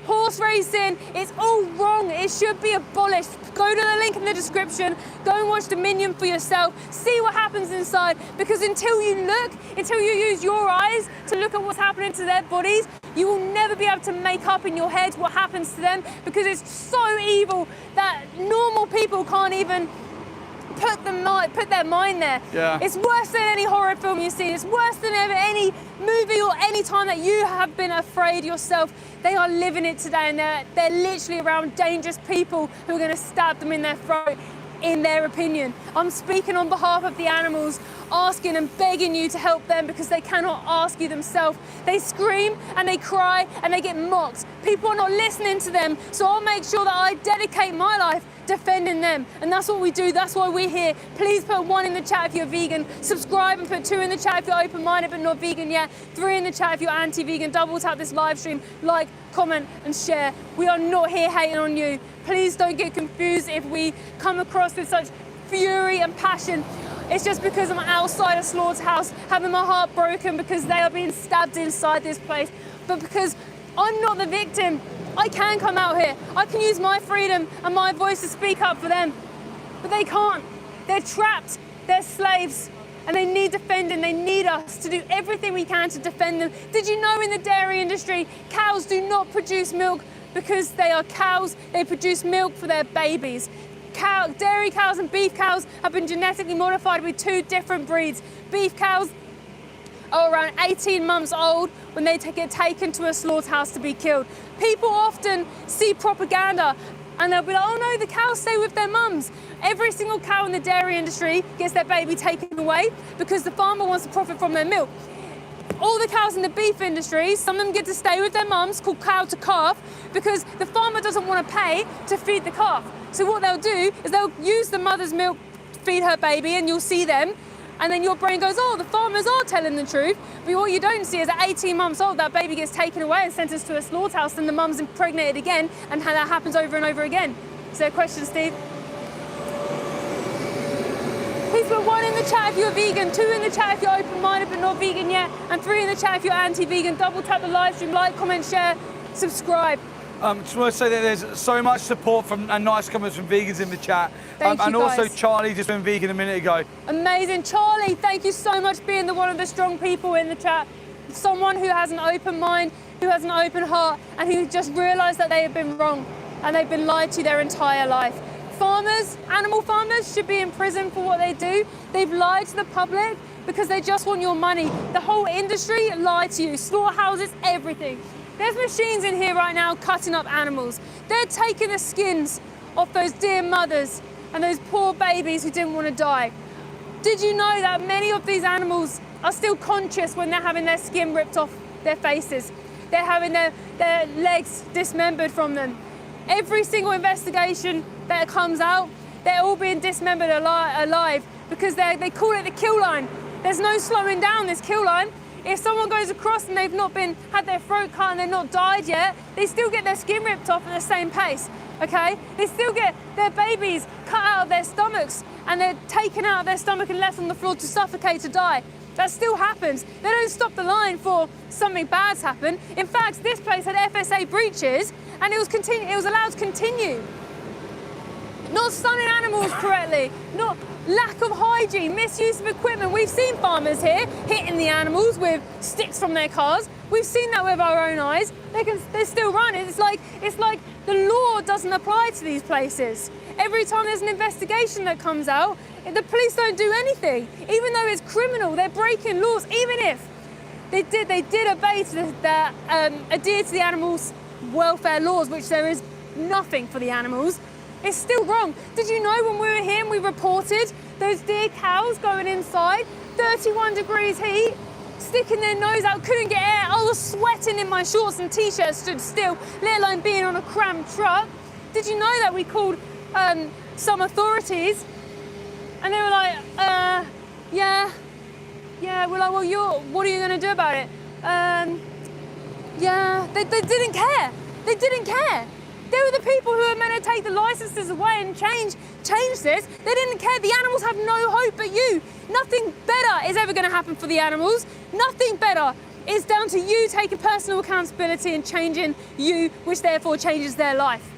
horse racing, it's all wrong. It should be abolished. Go to the link in the description. Go and watch Dominion for yourself. See what happens inside. Because until you use your eyes to look at what's happening to their bodies, you will never be able to make up in your head what happens to them because it's so evil that normal people can't even put their mind there. Yeah. It's worse than any horror film you've seen. It's worse than ever any movie or any time that you have been afraid yourself. They are living it today, and they're literally around dangerous people who are going to stab them in their throat. in their opinion. I'm speaking on behalf of the animals, asking and begging you to help them because they cannot ask you themselves. They scream and they cry and they get mocked. People are not listening to them, so I'll make sure that I dedicate my life defending them. And that's what we do, that's why we're here. Please put 1 in the chat if you're vegan, subscribe and put 2 in the chat if you're open-minded but not vegan yet, 3 in the chat if you're anti-vegan, double tap this live stream, like, comment and share. We are not here hating on you. Please don't get confused if we come across with such fury and passion. It's just because I'm outside a slaughterhouse having my heart broken because they are being stabbed inside this place. But because I'm not the victim, I can come out here. I can use my freedom and my voice to speak up for them. But they can't. They're trapped. They're slaves. And they need defending. They need us to do everything we can to defend them. Did you know in the dairy industry, cows do not produce milk because they are cows? They produce milk for their babies. Dairy cows and beef cows have been genetically modified with 2 different breeds. Beef cows are around 18 months old when they get taken to a slaughterhouse to be killed. People often see propaganda and they'll be like, oh no, the cows stay with their mums. Every single cow in the dairy industry gets their baby taken away because the farmer wants to profit from their milk. All the cows in the beef industry, some of them get to stay with their mums, called cow to calf, because the farmer doesn't want to pay to feed the calf. So what they'll do is they'll use the mother's milk to feed her baby, and you'll see them, and then your brain goes, oh, the farmers are telling the truth. But what you don't see is at 18 months old, that baby gets taken away and sentenced to a slaughterhouse, and the mum's impregnated again, and how that happens over and over again. Is there a question, Steve? Please put 1 in the chat if you're vegan, 2 in the chat if you're open-minded but not vegan yet, and 3 in the chat if you're anti-vegan. Double tap the live stream, like, comment, share, subscribe. Just want to say that there's so much support from and nice comments from vegans in the chat. Thank you, and also guys. Charlie just went vegan a minute ago. Amazing. Charlie, thank you so much for being one of the strong people in the chat. Someone who has an open mind, who has an open heart, and who just realised that they have been wrong and they've been lied to their entire life. Farmers, animal farmers, should be in prison for what they do. They've lied to the public because they just want your money. The whole industry lied to you. Slaughterhouses, everything. There's machines in here right now cutting up animals. They're taking the skins off those dear mothers and those poor babies who didn't want to die. Did you know that many of these animals are still conscious when they're having their skin ripped off their faces? They're having their legs dismembered from them. Every single investigation that comes out, they're all being dismembered alive because they call it the kill line. There's no slowing down this kill line. If someone goes across and they've not had their throat cut and they've not died yet, they still get their skin ripped off at the same pace, okay? They still get their babies cut out of their stomachs and they're taken out of their stomach and left on the floor to suffocate, to die. That still happens. They don't stop the line for something bad's happened. In fact, this place had FSA breaches and it was allowed to continue. Not stunning animals correctly, not lack of hygiene, misuse of equipment. We've seen farmers here hitting the animals with sticks from their cars. We've seen that with our own eyes. They still run. It's like the law doesn't apply to these places. Every time there's an investigation that comes out, the police don't do anything. Even though it's criminal, they're breaking laws. Even if they did adhere to the animals' welfare laws, which there is nothing for the animals. It's still wrong. Did you know when we were here and we reported those dear cows going inside, 31 degrees heat, sticking their nose out, couldn't get air. I was sweating in my shorts and t-shirt, stood still, let alone being on a crammed truck. Did you know that we called some authorities and they were like, yeah. We're like, well, what are you going to do about it? Yeah, they didn't care. They didn't care. They were the people who were meant to take the licenses away and change this. They didn't care. The animals have no hope but you. Nothing better is ever going to happen for the animals. Nothing better. It's down to you taking personal accountability and changing you, which therefore changes their life.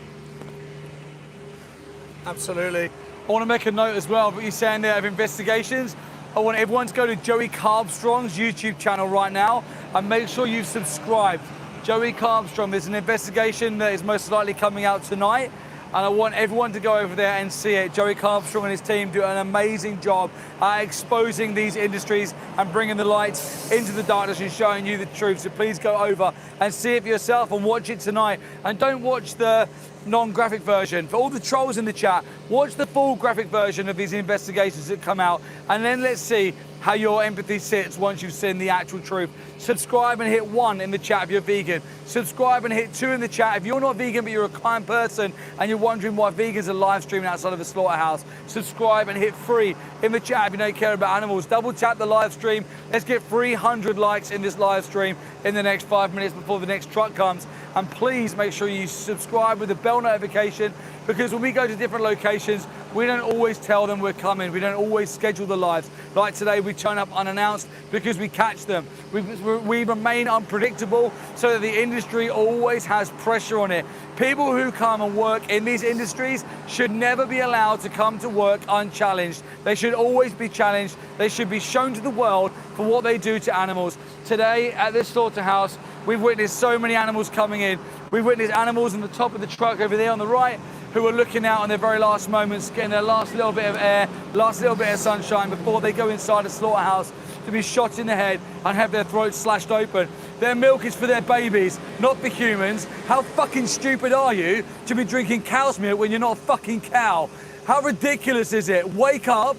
Absolutely. I want to make a note as well of what you're saying there of investigations. I want everyone to go to Joey Carbstrong's YouTube channel right now and make sure you've subscribed. Joey Carbstrong, there's an investigation that is most likely coming out tonight, and I want everyone to go over there and see it. Joey Carbstrong and his team do an amazing job at exposing these industries and bringing the light into the darkness and showing you the truth. So please go over and see it for yourself and watch it tonight. And don't watch the non-graphic version. For all the trolls in the chat, watch the full graphic version of these investigations that come out, and then let's see how your empathy sits once you've seen the actual truth. Subscribe and hit 1 in the chat if you're vegan. Subscribe and hit 2 in the chat if you're not vegan but you're a kind person and you're wondering why vegans are live streaming outside of a slaughterhouse. Subscribe and hit 3 in the chat if you don't care about animals. Double tap the live stream. Let's get 300 likes in this live stream in the next 5 minutes before the next truck comes. And please make sure you subscribe with the bell notification, because when we go to different locations, we don't always tell them we're coming. We don't always schedule the lives. Like today, we turn up unannounced because we catch them. We remain unpredictable so that the industry always has pressure on it. People who come and work in these industries should never be allowed to come to work unchallenged. They should always be challenged. They should be shown to the world for what they do to animals. Today at this slaughterhouse, we've witnessed so many animals coming in. We've witnessed animals on the top of the truck over there on the right who are looking out on their very last moments, getting their last little bit of air, last little bit of sunshine before they go inside a slaughterhouse to be shot in the head and have their throats slashed open. Their milk is for their babies, not for humans. How fucking stupid are you to be drinking cow's milk when you're not a fucking cow? How ridiculous is it? Wake up,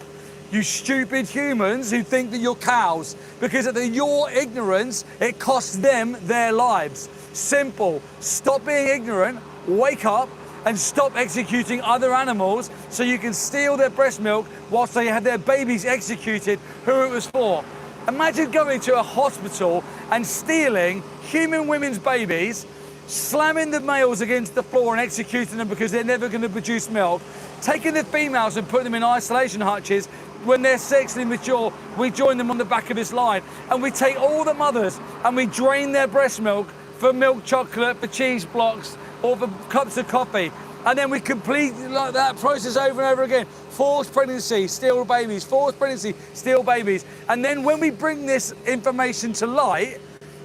you stupid humans who think that you're cows, because of your ignorance, it costs them their lives. Simple. Stop being ignorant, wake up, and stop executing other animals so you can steal their breast milk whilst they have their babies executed, who it was for. Imagine going to a hospital and stealing human women's babies, slamming the males against the floor and executing them because they're never going to produce milk, taking the females and putting them in isolation hutches. When they're sexually mature, we join them on the back of this line, and we take all the mothers and we drain their breast milk for milk chocolate, for cheese blocks, or for cups of coffee. And then we complete like that process over and over again. Forced pregnancy, steal babies, forced pregnancy, steal babies. And then when we bring this information to light,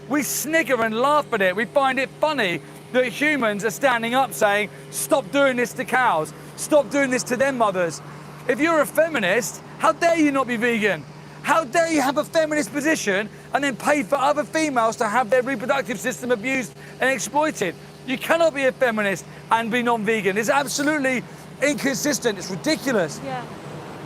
we snigger and laugh at it. We find it funny that humans are standing up saying, stop doing this to cows, stop doing this to their mothers. If you're a feminist, how dare you not be vegan? How dare you have a feminist position and then pay for other females to have their reproductive system abused and exploited? You cannot be a feminist and be non-vegan. It's absolutely inconsistent. It's ridiculous. Yeah.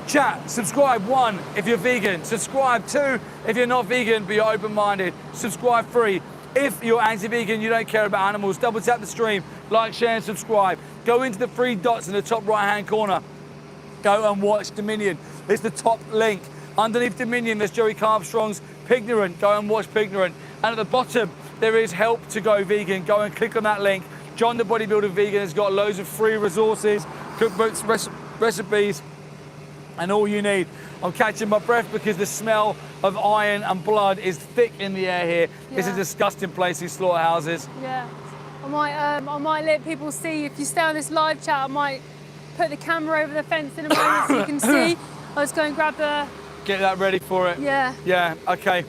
Chat, subscribe 1 if you're vegan. Subscribe 2 if you're not vegan but you're open-minded. Subscribe 3 if you're anti-vegan, you don't care about animals. Double tap the stream, like, share and subscribe. Go into the 3 dots in the top right-hand corner. Go and watch Dominion. It's the top link. Underneath Dominion, there's Joey Carbstrong's Pignorant. Go and watch Pignorant. And at the bottom, there is Help to Go Vegan. Go and click on that link. John the Bodybuilder Vegan has got loads of free resources, cookbooks, recipes, and all you need. I'm catching my breath because the smell of iron and blood is thick in the air here. Yeah. It's a disgusting place, these slaughterhouses. Yeah. I might let people see. If you stay on this live chat, I might put the camera over the fence in a moment so you can see. I'll just go and grab the... Get that ready for it. Yeah. Yeah, okay.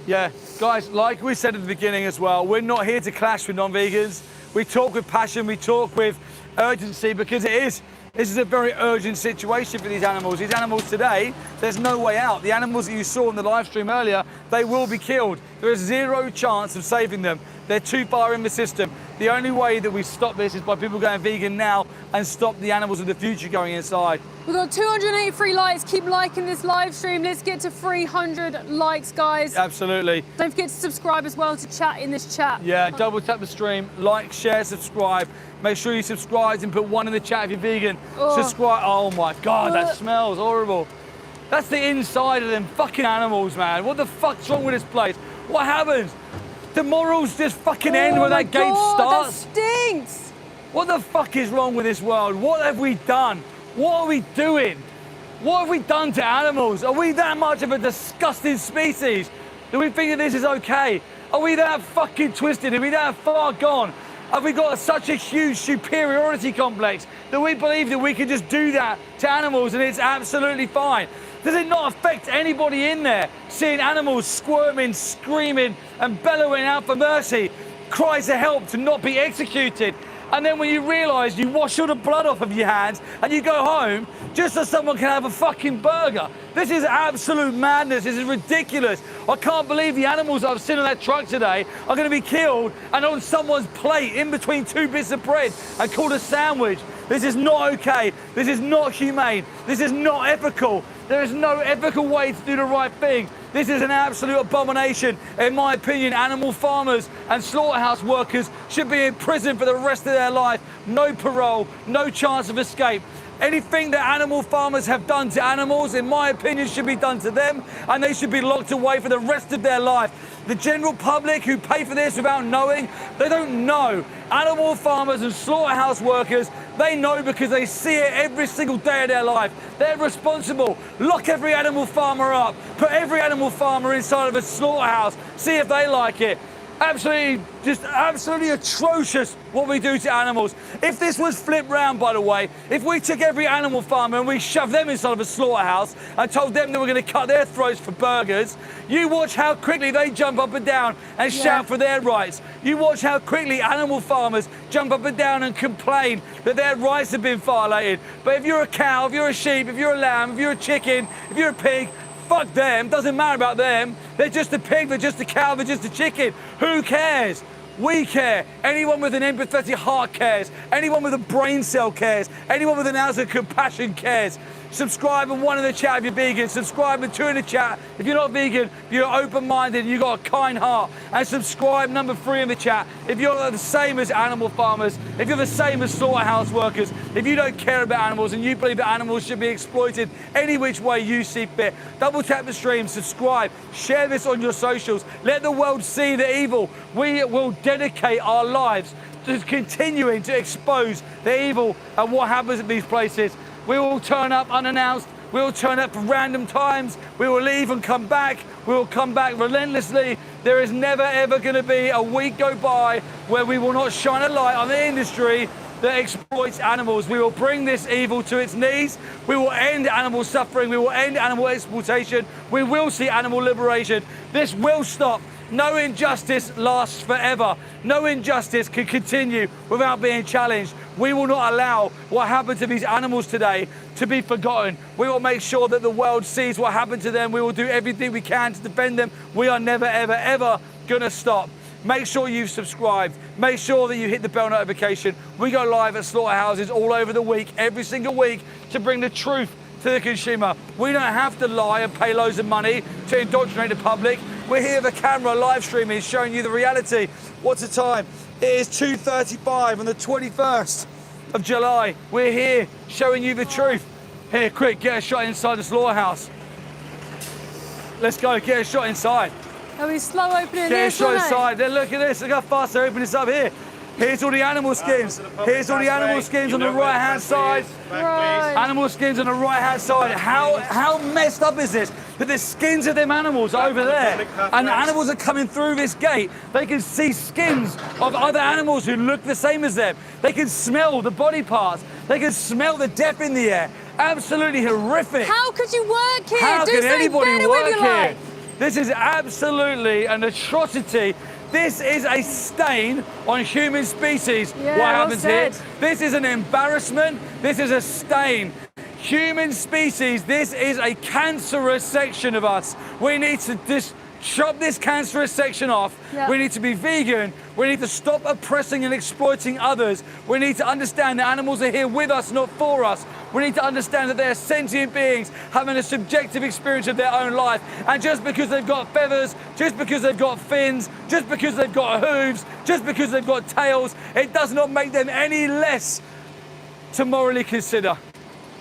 Yeah, guys, like we said at the beginning as well, we're not here to clash with non-vegans. We talk with passion, we talk with urgency, because this is a very urgent situation for these animals. These animals today, there's no way out. The animals that you saw in the live stream earlier, they will be killed. There is zero chance of saving them. They're too far in the system. The only way that we stop this is by people going vegan now and stop the animals of the future going inside. We've got 283 likes. Keep liking this live stream. Let's get to 300 likes, guys. Absolutely. Don't forget to subscribe as well to chat in this chat. Yeah, double tap the stream, like, share, subscribe. Make sure you subscribe and put 1 in the chat if you're vegan. Subscribe. Oh my God, that smells horrible. That's the inside of them fucking animals, man. What the fuck's wrong with this place? What happens? The morals just fucking end when that gate starts. That stinks. What the fuck is wrong with this world? What have we done? What are we doing? What have we done to animals? Are we that much of a disgusting species? Do we think that this is okay? Are we that fucking twisted? Are we that far gone? Have we got such a huge superiority complex that we believe that we can just do that to animals and it's absolutely fine? Does it not affect anybody in there seeing animals squirming, screaming and bellowing out for mercy, cries for help to not be executed? And then when you realise you wash all the blood off of your hands and you go home just so someone can have a fucking burger. This is absolute madness. This is ridiculous. I can't believe the animals I've seen on that truck today are going to be killed and on someone's plate in between two bits of bread and called a sandwich. This is not okay. This is not humane. This is not ethical. There is no ethical way to do the right thing. This is an absolute abomination. In my opinion, animal farmers and slaughterhouse workers should be in prison for the rest of their life. No parole, no chance of escape. Anything that animal farmers have done to animals, in my opinion, should be done to them, and they should be locked away for the rest of their life. The general public who pay for this without knowing, they don't know. Animal farmers and slaughterhouse workers, they know because they see it every single day of their life. They're responsible. Lock every animal farmer up. Put every animal farmer inside of a slaughterhouse. See if they like it. Absolutely, just absolutely atrocious what we do to animals. If this was flipped round, by the way, if we took every animal farmer and we shoved them inside of a slaughterhouse and told them that we're going to cut their throats for burgers, you watch how quickly they jump up and down and shout for their rights. You watch how quickly animal farmers jump up and down and complain that their rights have been violated. But if you're a cow, if you're a sheep, if you're a lamb, if you're a chicken, if you're a pig, fuck them, doesn't matter about them. They're just a pig, they're just a cow, they're just a chicken. Who cares? We care. Anyone with an empathetic heart cares. Anyone with a brain cell cares. Anyone with an ounce of compassion cares. Subscribe and 1 in the chat if you're vegan. Subscribe and 2 in the chat if you're not vegan, you're open-minded, you've got a kind heart. And subscribe number 3 in the chat if you're the same as animal farmers, if you're the same as slaughterhouse workers, if you don't care about animals and you believe that animals should be exploited any which way you see fit. Double tap the stream, subscribe, share this on your socials. Let the world see the evil. We will dedicate our lives to continuing to expose the evil and what happens at these places. We will turn up unannounced. We will turn up for random times. We will leave and come back. We will come back relentlessly. There is never ever going to be a week go by where we will not shine a light on the industry that exploits animals. We will bring this evil to its knees. We will end animal suffering. We will end animal exploitation. We will see animal liberation. This will stop. No injustice lasts forever. No injustice can continue without being challenged. We will not allow what happened to these animals today to be forgotten. We will make sure that the world sees what happened to them. We will do everything we can to defend them. We are never, ever, ever gonna stop. Make sure you've subscribed. Make sure that you hit the bell notification. We go live at slaughterhouses all over the week, every single week, to bring the truth to the consumer. We don't have to lie and pay loads of money to indoctrinate the public. We're here with a camera live streaming, showing you the reality. What's the time? It is 2:35 on the 21st of July. We're here showing you the truth. Here, quick, get a shot inside the slaughterhouse. Let's go, get a shot inside. Are we slow opening Get a this? shot inside. Then look at this, look how fast they're opening this up here. Here's all the animal skins. Here's all the animal skins on the right-hand side. Right. Animal skins on the right-hand side. How messed up is this? That the skins of them animals are over there, and the animals are coming through this gate. They can see skins of other animals who look the same as them. They can smell the body parts. They can smell the death in the air. Absolutely horrific. How could you work here? How Do can something anybody better work with your here? life. This is absolutely an atrocity. This is a stain on human species. Yeah, what well happens here? said. This is an embarrassment. This is a stain. Human species, this is a cancerous section of us. We need to just chop this cancerous section off. Yeah. We need to be vegan. We need to stop oppressing and exploiting others. We need to understand that animals are here with us, not for us. We need to understand that they're sentient beings having a subjective experience of their own life. And just because they've got feathers, just because they've got fins, just because they've got hooves, just because they've got tails, it does not make them any less to morally consider.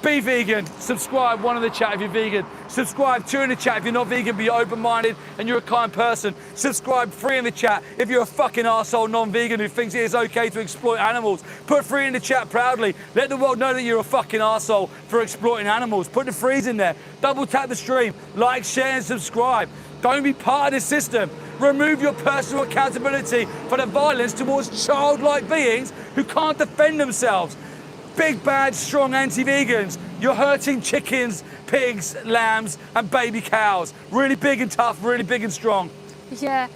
Be vegan. Subscribe, 1 in the chat if you're vegan. Subscribe, 2 in the chat if you're not vegan but you're open-minded and you're a kind person. Subscribe, 3 in the chat if you're a fucking arsehole non-vegan who thinks it is okay to exploit animals. Put 3 in the chat proudly. Let the world know that you're a fucking arsehole for exploiting animals. Put the 3s in there. Double tap the stream. Like, share and subscribe. Don't be part of this system. Remove your personal accountability for the violence towards childlike beings who can't defend themselves. Big, bad, strong anti-vegans. You're hurting chickens, pigs, lambs, and baby cows. Really big and tough, really big and strong. Yeah,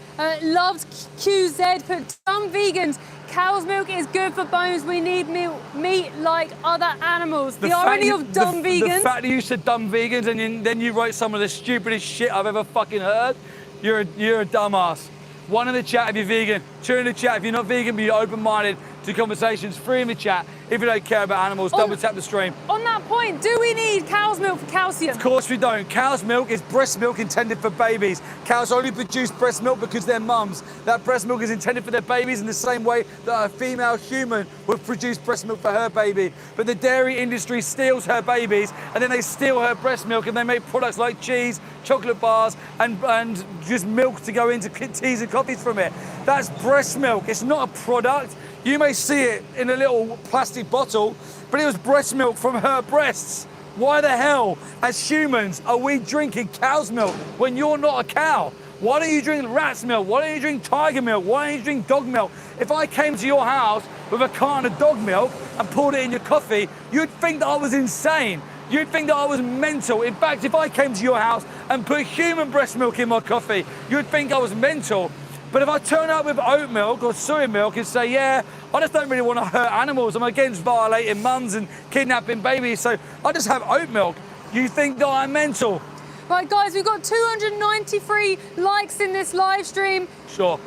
loved QZ, but some vegans cow's milk is good for bones. We need meat like other animals. The irony of dumb vegans. The fact that you said dumb vegans and then you wrote some of the stupidest shit I've ever fucking heard, you're a dumbass. 1 in the chat if you're vegan, 2 in the chat if you're not vegan but you're open-minded to conversations, 3 in the chat if you don't care about animals, double tap the stream. On that point, do we need cow's milk for calcium? Of course we don't. Cow's milk is breast milk intended for babies. Cows only produce breast milk because they're mums. That breast milk is intended for their babies in the same way that a female human would produce breast milk for her baby. But the dairy industry steals her babies and then they steal her breast milk and they make products like cheese, chocolate bars and just milk to go into teas and coffees from it. That's breast milk. It's not a product. You may see it in a little plastic bottle, but it was breast milk from her breasts. Why the hell, as humans, are we drinking cow's milk when you're not a cow? Why don't you drink rat's milk? Why don't you drink tiger milk? Why don't you drink dog milk? If I came to your house with a carton of dog milk and poured it in your coffee, you'd think that I was insane. You'd think that I was mental. In fact, if I came to your house and put human breast milk in my coffee, you'd think I was mental. But if I turn up with oat milk or soy milk and say, yeah, I just don't really want to hurt animals, I'm against violating mums and kidnapping babies, so I just have oat milk, you think that I'm mental. Right, guys, we've got 293 likes in this live stream. Sure.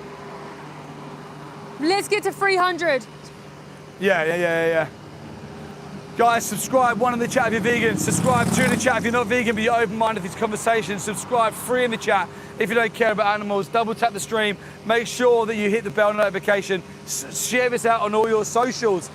Let's get to 300. Yeah. Guys, subscribe, 1 in the chat if you're vegan. Subscribe, 2 in the chat if you're not vegan, but you're open-minded to these conversations. Subscribe, 3 in the chat if you don't care about animals. Double tap the stream. Make sure that you hit the bell notification. Share this out on all your socials.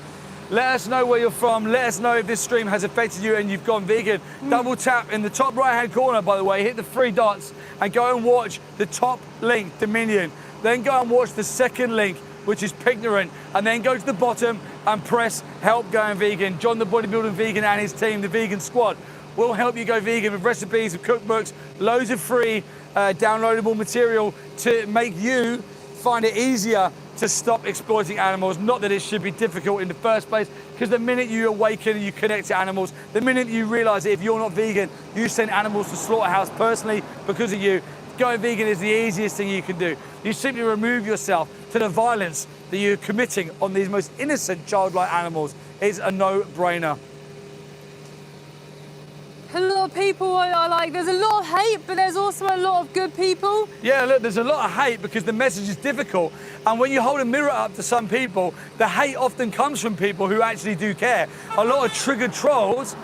Let us know where you're from. Let us know if this stream has affected you and you've gone vegan. Double tap in the top right-hand corner, by the way. Hit the 3 dots and go and watch the top link, Dominion. Then go and watch the second link, which is Pignorant, and then go to the bottom and press Help Going Vegan. John the Bodybuilding Vegan and his team, the Vegan Squad, will help you go vegan with recipes, with cookbooks, loads of free downloadable material to make you find it easier to stop exploiting animals. Not that it should be difficult in the first place, because the minute you awaken and you connect to animals, the minute you realize that if you're not vegan, you send animals to slaughterhouse personally because of you. Going vegan is the easiest thing you can do. You simply remove yourself to the violence that you're committing on these most innocent childlike animals. It's a no-brainer. A lot of people are like, there's a lot of hate, but there's also a lot of good people. Yeah, look, there's a lot of hate because the message is difficult. And when you hold a mirror up to some people, the hate often comes from people who actually do care. A lot of triggered trolls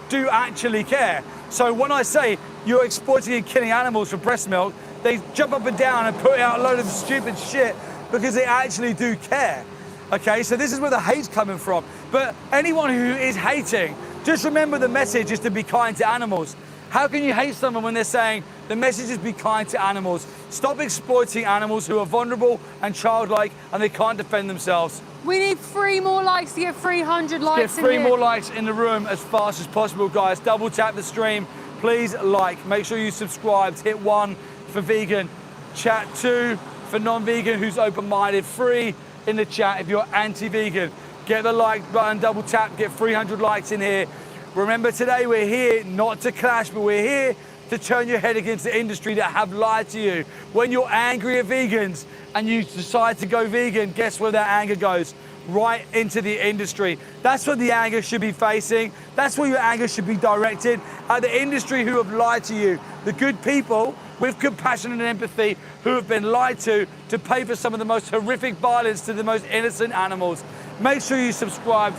do actually care. So when I say you're exploiting and killing animals for breast milk, they jump up and down and put out a load of stupid shit because they actually do care. Okay, so this is where the hate's coming from. But anyone who is hating, just remember the message is to be kind to animals. How can you hate someone when they're saying the message is be kind to animals? Stop exploiting animals who are vulnerable and childlike and they can't defend themselves. We need 3 more likes to get 300 likes. Get 3 more likes in the room as fast as possible, guys. Double tap the stream. Please like. Make sure you subscribe. Hit 1 for vegan. Chat 2 for non-vegan who's open-minded. 3 in the chat if you're anti-vegan. Get the like button, double tap, get 300 likes in here. Remember today we're here not to clash, but we're here to turn your head against the industry that have lied to you. When you're angry at vegans and you decide to go vegan, guess where that anger goes? Right into the industry. That's what the anger should be facing. That's where your anger should be directed at the industry who have lied to you. The good people with compassion and empathy who have been lied to pay for some of the most horrific violence to the most innocent animals. Make sure you subscribe.